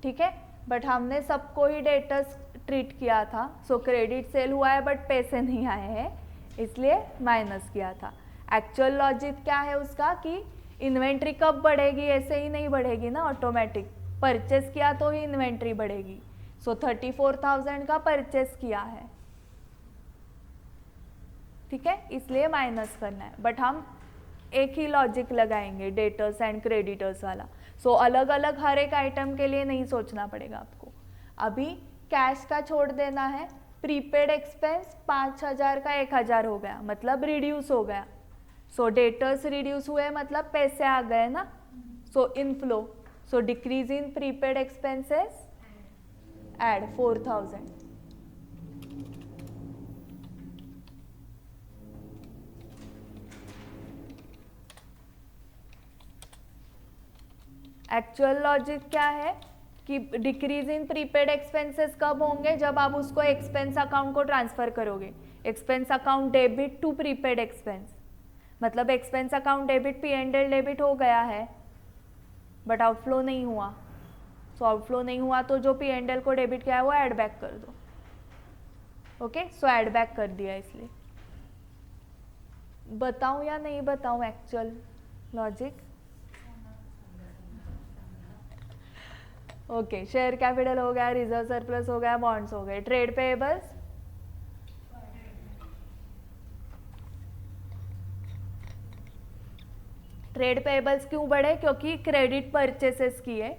[SPEAKER 1] ठीक है। बट हमने सबको ही डेटर्स ट्रीट किया था, सो क्रेडिट सेल हुआ है बट पैसे नहीं आए हैं, इसलिए माइनस किया था। एक्चुअल लॉजिक क्या है उसका कि इन्वेंट्री कब बढ़ेगी, ऐसे ही नहीं बढ़ेगी ना ऑटोमेटिक, परचेस किया तो ही इन्वेंट्री बढ़ेगी। सो 34,000 का परचेस किया है, ठीक है, इसलिए माइनस करना है। बट हम एक ही लॉजिक लगाएंगे डेटर्स एंड क्रेडिटर्स वाला, सो अलग अलग हर एक आइटम के लिए नहीं सोचना पड़ेगा आपको। अभी कैश का छोड़ देना है। प्रीपेड एक्सपेंस 5,000 का 1,000 हो गया, मतलब रिड्यूस हो गया। सो डेटर्स रिड्यूस हुए मतलब पैसे आ गए ना, so inflow. So decrease in prepaid expenses, add 4,000। Actual logic क्या है कि डिक्रीज इन प्रीपेड एक्सपेंसेस कब होंगे, जब आप उसको एक्सपेंस अकाउंट को ट्रांसफर करोगे। Expense account debit to prepaid expense, मतलब expense account debit P&L debit हो गया है बट आउटफ्लो नहीं हुआ। सो आउटफ्लो नहीं हुआ तो जो P&L को डेबिट किया है वो ऐड बैक कर दो, ओके। सो ऐड बैक कर दिया, इसलिए बताऊं या नहीं बताऊं actual logic. Okay, share capital हो गया, रिजर्व सरप्लस हो गया, बॉन्ड्स हो गए। ट्रेड पेएबल्स, ट्रेड पेएबल्स क्यों बढ़े, क्योंकि क्रेडिट परचेसेस किए,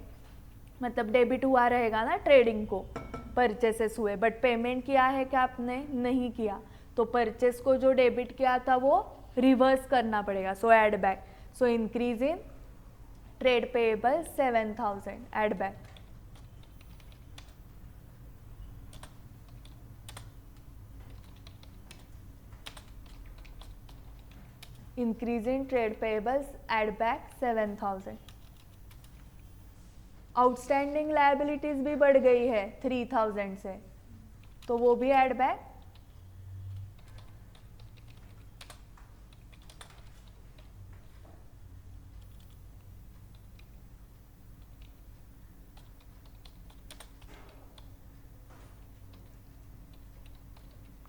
[SPEAKER 1] मतलब डेबिट हुआ रहेगा ना ट्रेडिंग को, परचेसेस हुए, बट पेमेंट किया है क्या आपने, नहीं किया, तो परचेस को जो डेबिट किया था वो रिवर्स करना पड़ेगा। So add back. So increase in trade payables 7,000, add back. Increase in trade payables, add back 7,000। Outstanding liabilities भी बढ़ गई है 3,000 से, तो वो भी ऐड बैक।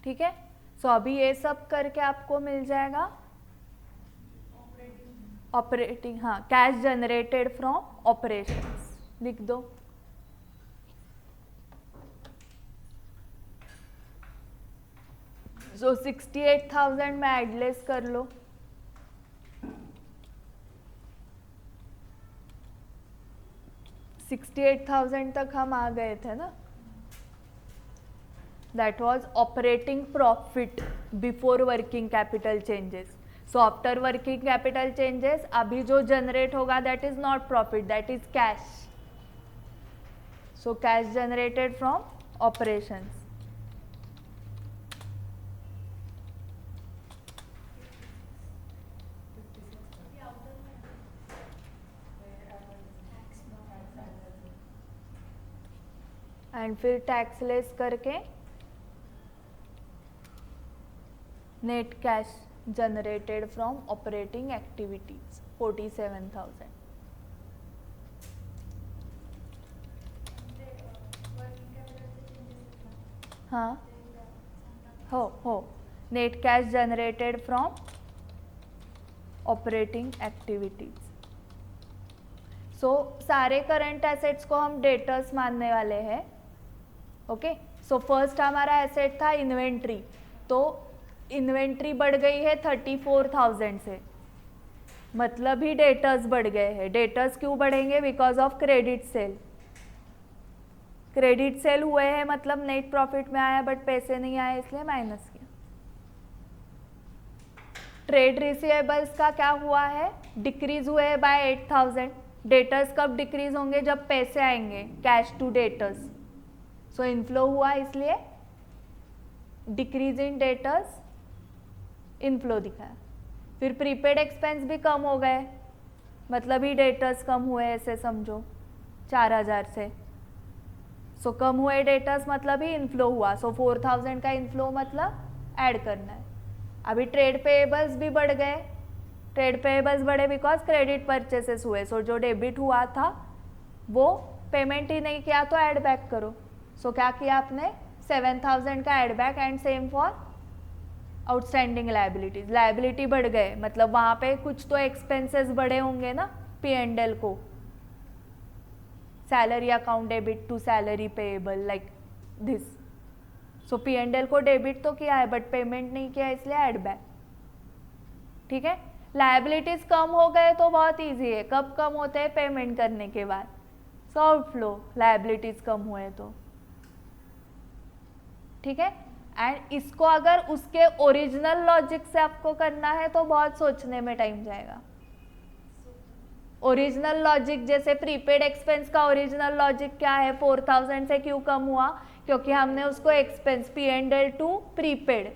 [SPEAKER 1] ठीक है। सो अभी ये सब करके आपको मिल जाएगा ऑपरेटिंग, हाँ, कैश जनरेटेड फ्रॉम ऑपरेशंस लिख दो। सो 68,000 में एडलेस कर लो। $68,000 तक हम आ गए थे ना, that was operating profit before working capital changes. So after working capital changes अभी जो जनरेट होगा that is not profit, that is cash. So cash generated from operations. And फिर टैक्स लेस करके net cash generated from operating activities 47,000। हाँ, हो net cash generated from operating activities. So सारे current assets को हम debtors मानने वाले हैं, ओके। सो फर्स्ट हमारा एसेट था इन्वेंट्री, तो इन्वेंट्री बढ़ गई है 34,000 से, मतलब ही डेटर्स बढ़ गए हैं। डेटर्स क्यों बढ़ेंगे? Because of credit sale. Credit sale हुए हैं मतलब नेट प्रॉफिट में आया बट पैसे नहीं आए इसलिए माइनस किया। ट्रेड रिसीवेबल्स का क्या हुआ है? डिक्रीज हुए हैं बाय 8,000। डेटर्स कब डिक्रीज होंगे? जब पैसे आएंगे, cash to debtors. So inflow हुआ इसलिए डिक्रीज इन डेटर्स, इनफ्लो दिखाया। फिर प्रीपेड एक्सपेंस भी कम हो गए, मतलब ही डेटर्स कम हुए, ऐसे समझो 4,000 से। सो कम हुए डेटर्स मतलब ही इनफ्लो हुआ। सो 4,000 का इनफ्लो मतलब ऐड करना है। अभी ट्रेड पेएबल्स भी बढ़ गए। ट्रेड पेएबल्स बढ़े बिकॉज क्रेडिट परचेसेस हुए। सो जो डेबिट हुआ था वो पेमेंट ही नहीं किया तो ऐड बैक करो। सो क्या किया आपने? 7,000 का add back and same for outstanding liabilities. Liability बढ़ गए मतलब वहाँ पे कुछ तो एक्सपेंसेस बढ़े होंगे ना P&L को। Salary account debit to salary payable like this. So P&L को डेबिट तो किया है बट पेमेंट नहीं किया इसलिए ऐड बैक। ठीक है। लायबिलिटीज कम हो गए तो बहुत इजी है। कब कम होते हैं? पेमेंट करने के बाद। सो आउटफ्लो लायबिलिटीज कम हुए तो। ठीक है। एंड इसको अगर उसके ओरिजिनल लॉजिक से आपको करना है तो बहुत सोचने में टाइम जाएगा। ओरिजिनल लॉजिक जैसे प्रीपेड एक्सपेंस का ओरिजिनल लॉजिक क्या है? 4,000 से क्यों कम हुआ? क्योंकि हमने उसको expense P&L to prepaid.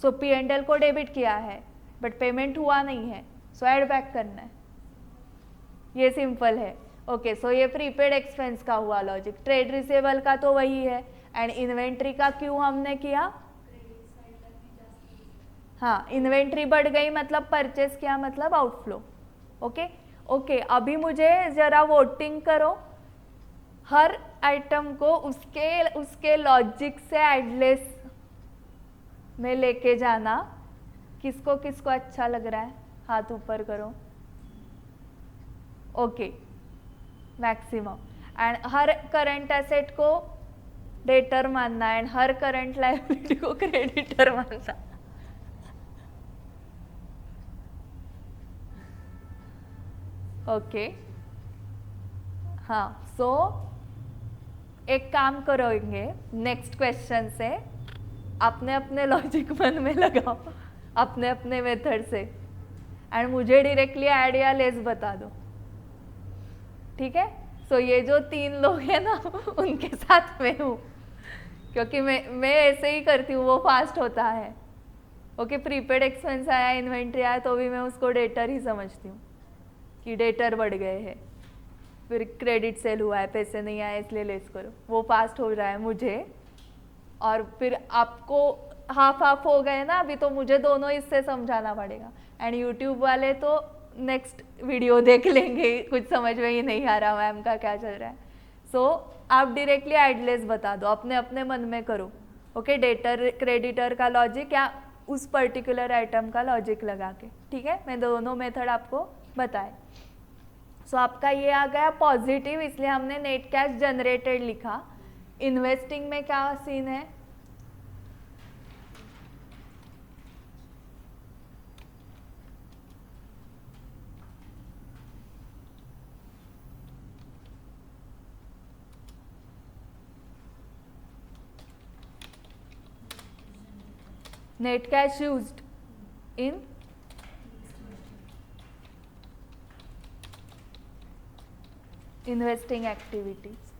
[SPEAKER 1] So P&L को डेबिट किया है बट पेमेंट हुआ नहीं है, सो ऐड बैक करना है। ये सिंपल है। ओके, सो ये प्रीपेड एक्सपेंस का हुआ लॉजिक। ट्रेड रिसीवेबल का तो वही है। एंड इन्वेंट्री का क्यों हमने किया? हाँ, इन्वेंट्री बढ़ गई मतलब परचेस किया मतलब आउटफ्लो। ओके ओके, अभी मुझे जरा वोटिंग करो। हर आइटम को उसके लॉजिक से एडलेस में लेके जाना। किसको किसको अच्छा लग रहा है? हाथ ऊपर करो। Okay, maximum. And her current asset को डेटर मानना एंड हर करंट लायबिलिटी को क्रेडिटर मानना। ओके, हाँ। सो एक काम करोगे नेक्स्ट क्वेश्चन से, अपने अपने लॉजिक मन में लगाओ अपने अपने मेथड से एंड मुझे डायरेक्टली ऐड या लेस बता दो। ठीक है। सो ये जो 3 लोग हैं ना उनके साथ मैं हूँ, क्योंकि मैं ऐसे ही करती हूँ, वो फास्ट होता है। ओके, प्रीपेड एक्सपेंस आया, इन्वेंट्री आया तो भी मैं उसको डेटर ही समझती हूँ कि डेटर बढ़ गए हैं। फिर क्रेडिट सेल हुआ है, पैसे नहीं आए इसलिए लेस करो, वो फास्ट हो रहा है मुझे। और फिर आपको हाफ हाफ हो गए ना अभी, तो मुझे दोनों इससे समझाना पड़ेगा। एंड यूट्यूब वाले तो नेक्स्ट वीडियो देख लेंगे, कुछ समझ में ही नहीं आ रहा मैम का क्या चल रहा है। सो आप डायरेक्टली एडलेस बता दो, अपने अपने मन में करो। ओके, डेटर क्रेडिटर का लॉजिक या उस पर्टिकुलर आइटम का लॉजिक लगा के। ठीक है, मैं दोनों मेथड आपको बताए। सो आपका ये आ गया पॉजिटिव, इसलिए हमने नेट कैश जनरेटेड लिखा। इन्वेस्टिंग में क्या सीन है? Net cash used in investing activities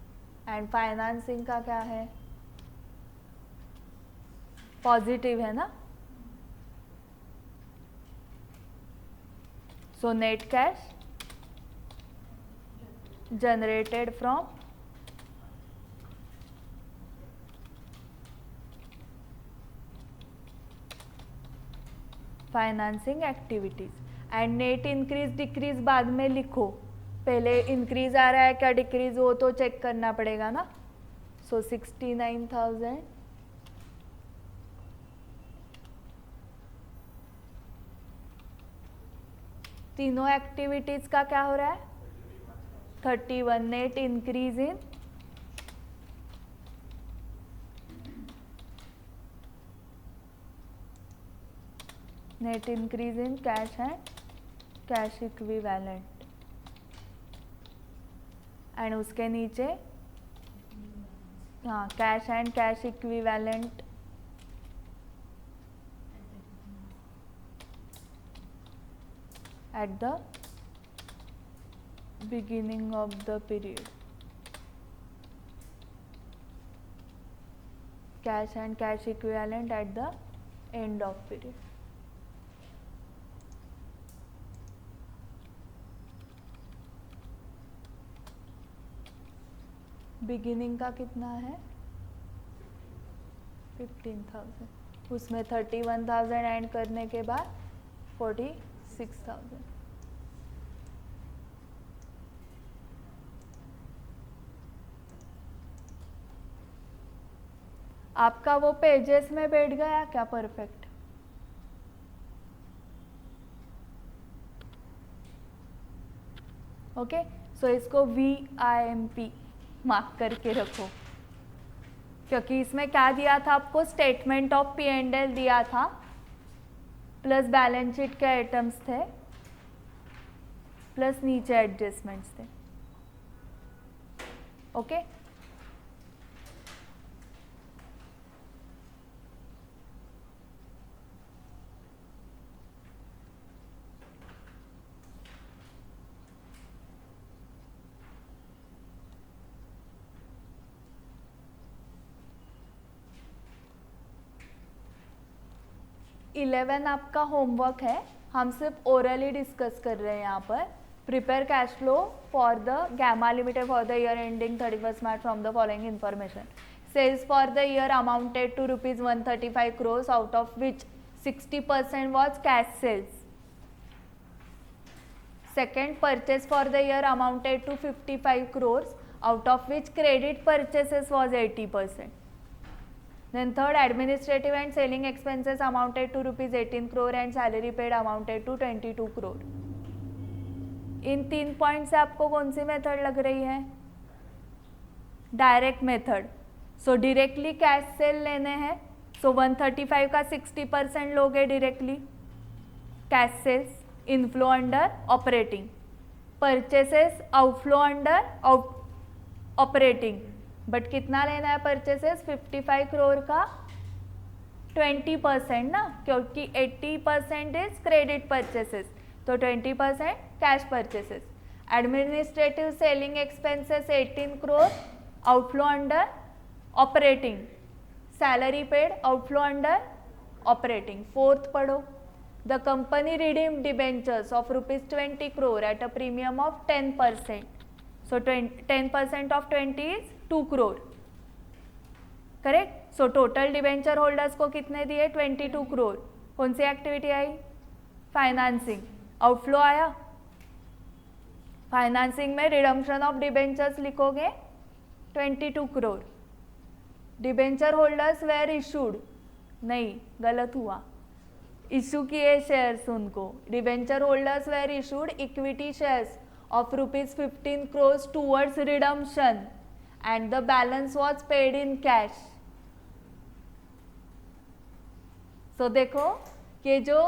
[SPEAKER 1] and financing का क्या है? पॉजिटिव है ना? So net cash generated from financing activities. And net increase decrease बाद में लिखो, पहले इंक्रीज आ रहा है क्या डिक्रीज हो तो चेक करना पड़ेगा ना। सो 69,000 तीनों एक्टिविटीज का क्या हो रहा है? 31 net increase in net increase in cash and cash equivalent, and उसके नीचे हाँ cash and cash equivalent at the beginning of the period, cash and cash equivalent at the end of period. Beginning का कितना है 15,000, उसमें 31,000 add करने के बाद 46,000। आपका वो पेजेस में बैठ गया क्या परफेक्ट? ओके, सो इसको VIMP मार्क करके रखो, क्योंकि इसमें क्या दिया था आपको, स्टेटमेंट ऑफ P&L दिया था प्लस बैलेंस शीट के आइटम्स थे प्लस नीचे एडजस्टमेंट्स थे। ओके, 11 आपका होमवर्क है, हम सिर्फ ओरली डिस्कस कर रहे हैं यहाँ पर। Prepare cash flow for the Gamma limited for the year ending 31 March from the following information. Sales for the year amounted to ₹135 crores, out of which 60% was cash sales. Second, purchase for the year amounted to 55 crores, out of which credit purchases was 80%. Then third, administrative and selling expenses amounted to ₹18 crore and salary paid amounted to 22 crore. इन 3 point से आपको कौन सी method लग रही है? Direct method. So directly cash sale लेने हैं, सो 135 का 60% लोगे directly cash sales, inflow under operating, purchases outflow under operating. But कितना लेना है परचेसेस? 55 करोड़ का 20% ना, क्योंकि 80% इज क्रेडिट परचेसेस, तो 20% cash purchases. Administrative selling expenses 18 crore, outflow under operating, salary paid outflow under operating. Fourth पढ़ो, the company redeem debentures of ₹20 crore at a premium of 10%. So 10% of 20 is 2 crore. Correct. So total debenture holders को कितने दिए? 22 crore। कौन सी activity आई? Financing. Outflow आया। Financing में redemption of debentures लिखोगे 22 crore। Debenture holders were issued, नहीं गलत हुआ, इशू किए शेयर्स उनको। Debenture holders were issued equity shares of ₹15 crores towards redemption and the balance was paid in cash. So देखो कि जो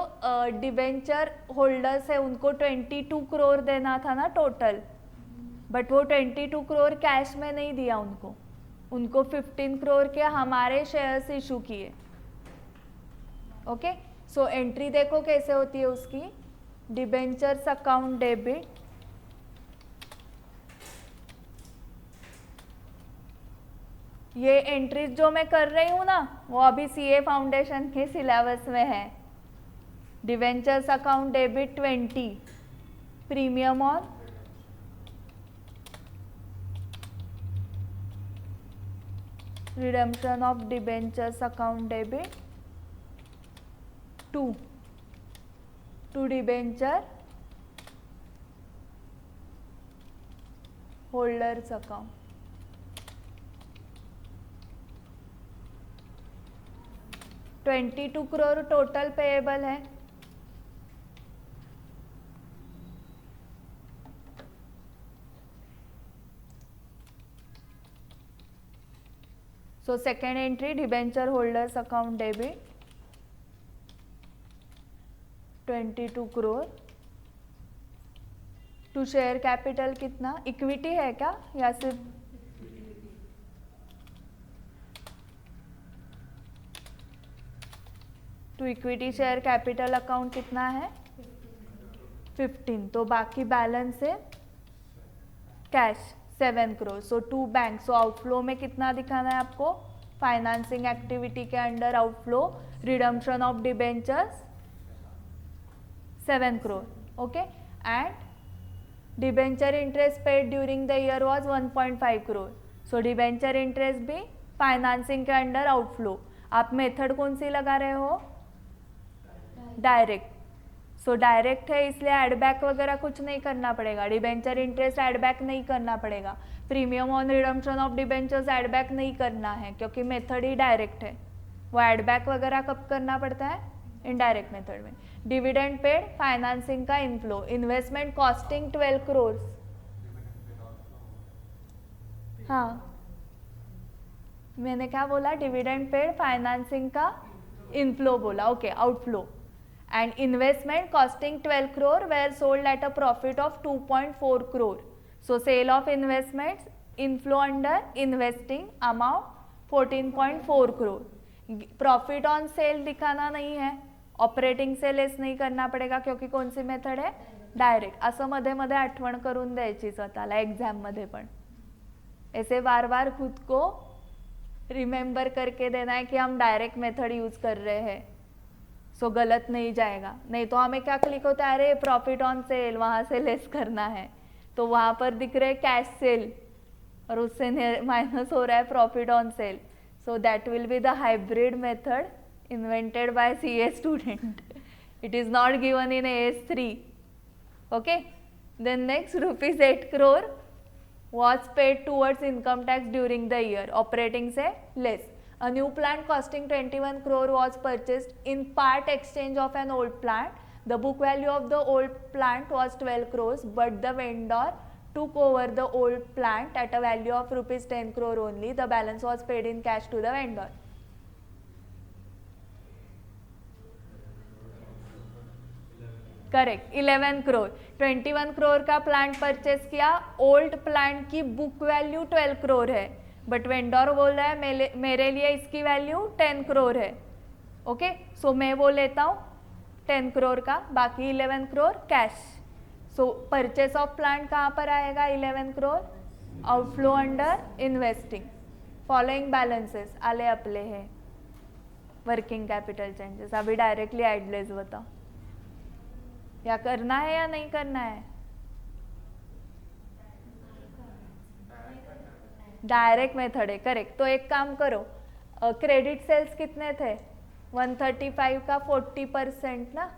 [SPEAKER 1] डिबेंचर होल्डर्स है उनको 22 करोड़ देना था ना टोटल, बट वो 22 करोड़ कैश में नहीं दिया उनको 15 करोड़ के हमारे शेयर्स इशू किए। ओके, सो एंट्री देखो कैसे होती है उसकी, डिबेंचर्स अकाउंट डेबिट, ये एंट्रीज जो मैं कर रही हूँ ना वो अभी CA फाउंडेशन के सिलेबस में है। Debentures account debit 20, premium on redemption of debentures account debit 2 to debenture holders account. ₹22 crore total payable है। So second entry debenture holders account debit 22 crore. To share capital कितना, इक्विटी है क्या या सिर्फ to equity share capital account कितना है 15, तो बाकी बैलेंस है cash 7 crore. So to bank, so outflow में कितना दिखाना है आपको, फाइनेंसिंग एक्टिविटी के under outflow redemption of debentures 7 crore, okay. And debenture interest paid during the year was 1.5 crore. So debenture interest भी फाइनेंसिंग के अंडर आउटफ्लो। आप मेथड कौन सी लगा रहे हो, डायरेक्ट। सो डायरेक्ट है इसलिए एडबैक वगैरह कुछ नहीं करना पड़ेगा, डिबेंचर इंटरेस्ट एडबैक नहीं करना पड़ेगा, premium on redemption of debentures add back नहीं करना है क्योंकि मेथड ही डायरेक्ट है। वो एडबैक वगैरह कब करना पड़ता है, इनडायरेक्ट मेथड में। डिविडेंड पेड फाइनेंसिंग का इनफ्लो, इन्वेस्टमेंट कॉस्टिंग 12 करोड़। हाँ मैंने क्या बोला, डिविडेंड पेड फाइनेंसिंग का इनफ्लो बोला, okay outflow. And investment costing 12 crore were sold at a profit of 2.4 crore. So sale of investments inflow under investing amount 14.4 crore. Profit on sale दिखाना नहीं है, ऑपरेटिंग से लेस नहीं करना पड़ेगा क्योंकि कौन सी मेथड है, डायरेक्ट। असं मध्ये मध्ये आठवण करून द्यायची स्वतःला एग्जाम मध्ये पण, ऐसे बार बार खुद को रिमेंबर करके देना है कि हम डायरेक्ट मेथड यूज कर रहे हैं, सो गलत नहीं जाएगा। नहीं तो हमें क्या क्लिक होता है, अरे प्रॉफिट ऑन सेल वहाँ से लेस करना है, तो वहाँ पर दिख रहे कैश सेल और उससे माइनस हो रहा है profit on cell. So that will be the hybrid method invented by CA student. It is not given in AS3. Okay. Then next, rupees 8 crore was paid towards income tax during the year. Operating से less. A new plant costing 21 crore was purchased in part exchange of an old plant. The book value of the old plant was 12 crores, but the vendor took over the old plant at a value of rupees 10 crore only. The balance was paid in cash to the vendor. Correct 11 crore. 21 crore का plant purchase किया, old plant की book value 12 crore है, but vendor बोल रहा है मेरे लिए इसकी वैल्यू 10 करोड़ है, ओके। सो मैं वो लेता हूँ 10 करोड़ का, बाकी 11 crore cash. So purchase of plant कहाँ पर आएगा, 11 crore outflow under investing. Following balances आले अपले है, वर्किंग कैपिटल चेंजेस। अभी डायरेक्टली एडलेस बताओ, या करना है या नहीं करना है, डायरेक्ट मेथड है, करेक्ट। तो एक काम करो, क्रेडिट सेल्स कितने थे 135 का 40% ना,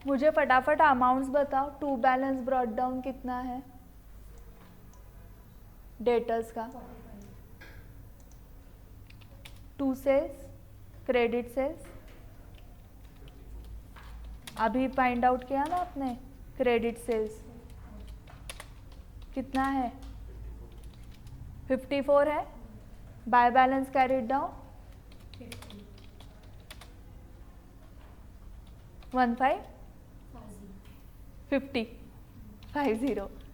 [SPEAKER 1] मुझे फटाफट अमाउंट्स बताओ। टू बैलेंस ब्रॉट डाउन कितना है डेटर्स का, टू सेल्स क्रेडिट सेल्स अभी फाइंड आउट किया ना आपने, क्रेडिट सेल्स कितना है 54 है, by balance carried down 50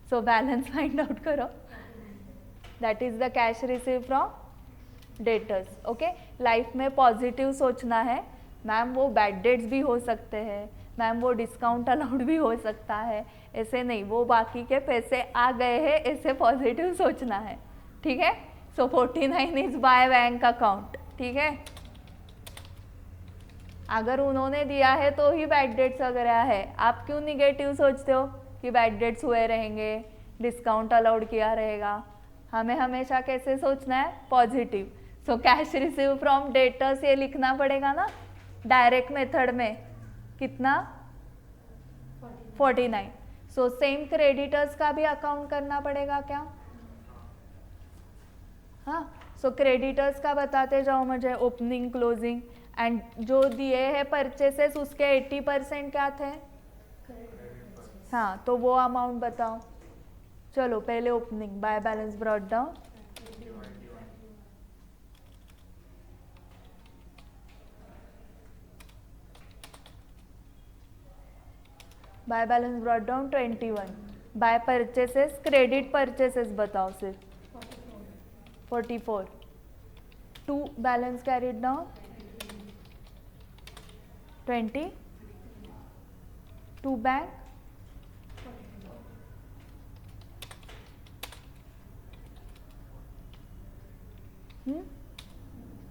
[SPEAKER 1] so balance find out करो, that is the cash receive from debtors, okay. Life में पॉजिटिव सोचना है, मैम वो बैड डेट्स भी हो सकते हैं, मैम वो डिस्काउंट अलाउड भी हो सकता है, ऐसे नहीं, वो बाकी के पैसे आ गए हैं, ऐसे पॉजिटिव सोचना है, ठीक है। सो 49 इज बाय बैंक अकाउंट, ठीक है। अगर उन्होंने दिया है तो ही बैड डेट्स वगैरह है, आप क्यों निगेटिव सोचते हो कि बैड डेट्स हुए रहेंगे, डिस्काउंट अलाउड किया रहेगा। हमें हमेशा कैसे सोचना है, positive. So cash receive from debtors ये लिखना पड़ेगा ना डायरेक्ट मेथड में, कितना 49। सो सेम क्रेडिटर्स का भी अकाउंट करना पड़ेगा क्या, हाँ। सो क्रेडिटर्स का बताते जाओ मुझे, ओपनिंग क्लोजिंग, एंड जो दिए हैं परचेसेस उसके 80% क्या थे? हाँ, तो वो अमाउंट बताओ। चलो पहले opening, by balance brought down, by balance brought down 21, by purchases, credit purchases बताओ सिर्फ 44, to balance carried down 20, to bank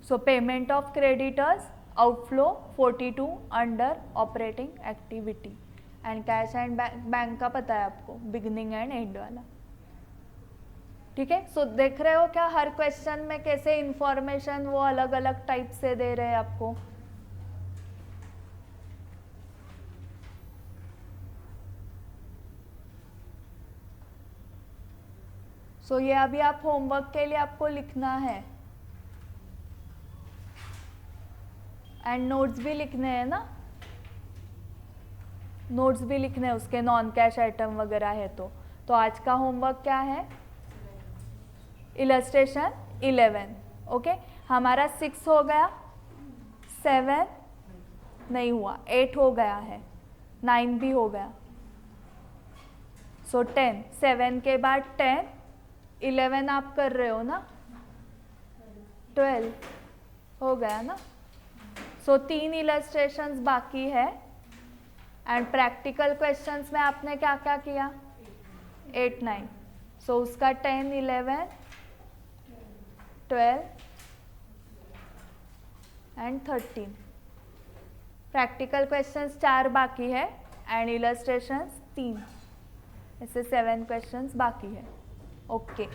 [SPEAKER 1] so payment of creditors outflow 42 under operating activity and cash and bank का पता है आपको, beginning and and वाला। ठीक है, सो देख रहे हो क्या हर क्वेश्चन में कैसे इंफॉर्मेशन वो अलग अलग टाइप से दे रहे हैं आपको। सो ये अभी आप होमवर्क के लिए आपको लिखना है एंड नोट्स भी लिखने हैं ना, नोट्स भी लिखने हैं उसके, नॉन कैश आइटम वगैरह है तो आज का होमवर्क क्या है? इलस्ट्रेशन 11। ओके, हमारा 6 हो गया, 7 नहीं हुआ, 8 हो गया है, 9 भी हो गया, सो 10, 7 के बाद 10, 11 आप कर रहे हो ना, 12 हो गया ना। सो 3 इलस्ट्रेशंस बाकी है एंड प्रैक्टिकल क्वेश्चंस में आपने क्या क्या किया? 8, 9, सो उसका 10, 11, 12 एंड 13। प्रैक्टिकल क्वेश्चंस 4 बाकी है एंड इलस्ट्रेशंस 3, ऐसे 7 क्वेश्चंस बाकी है। ओके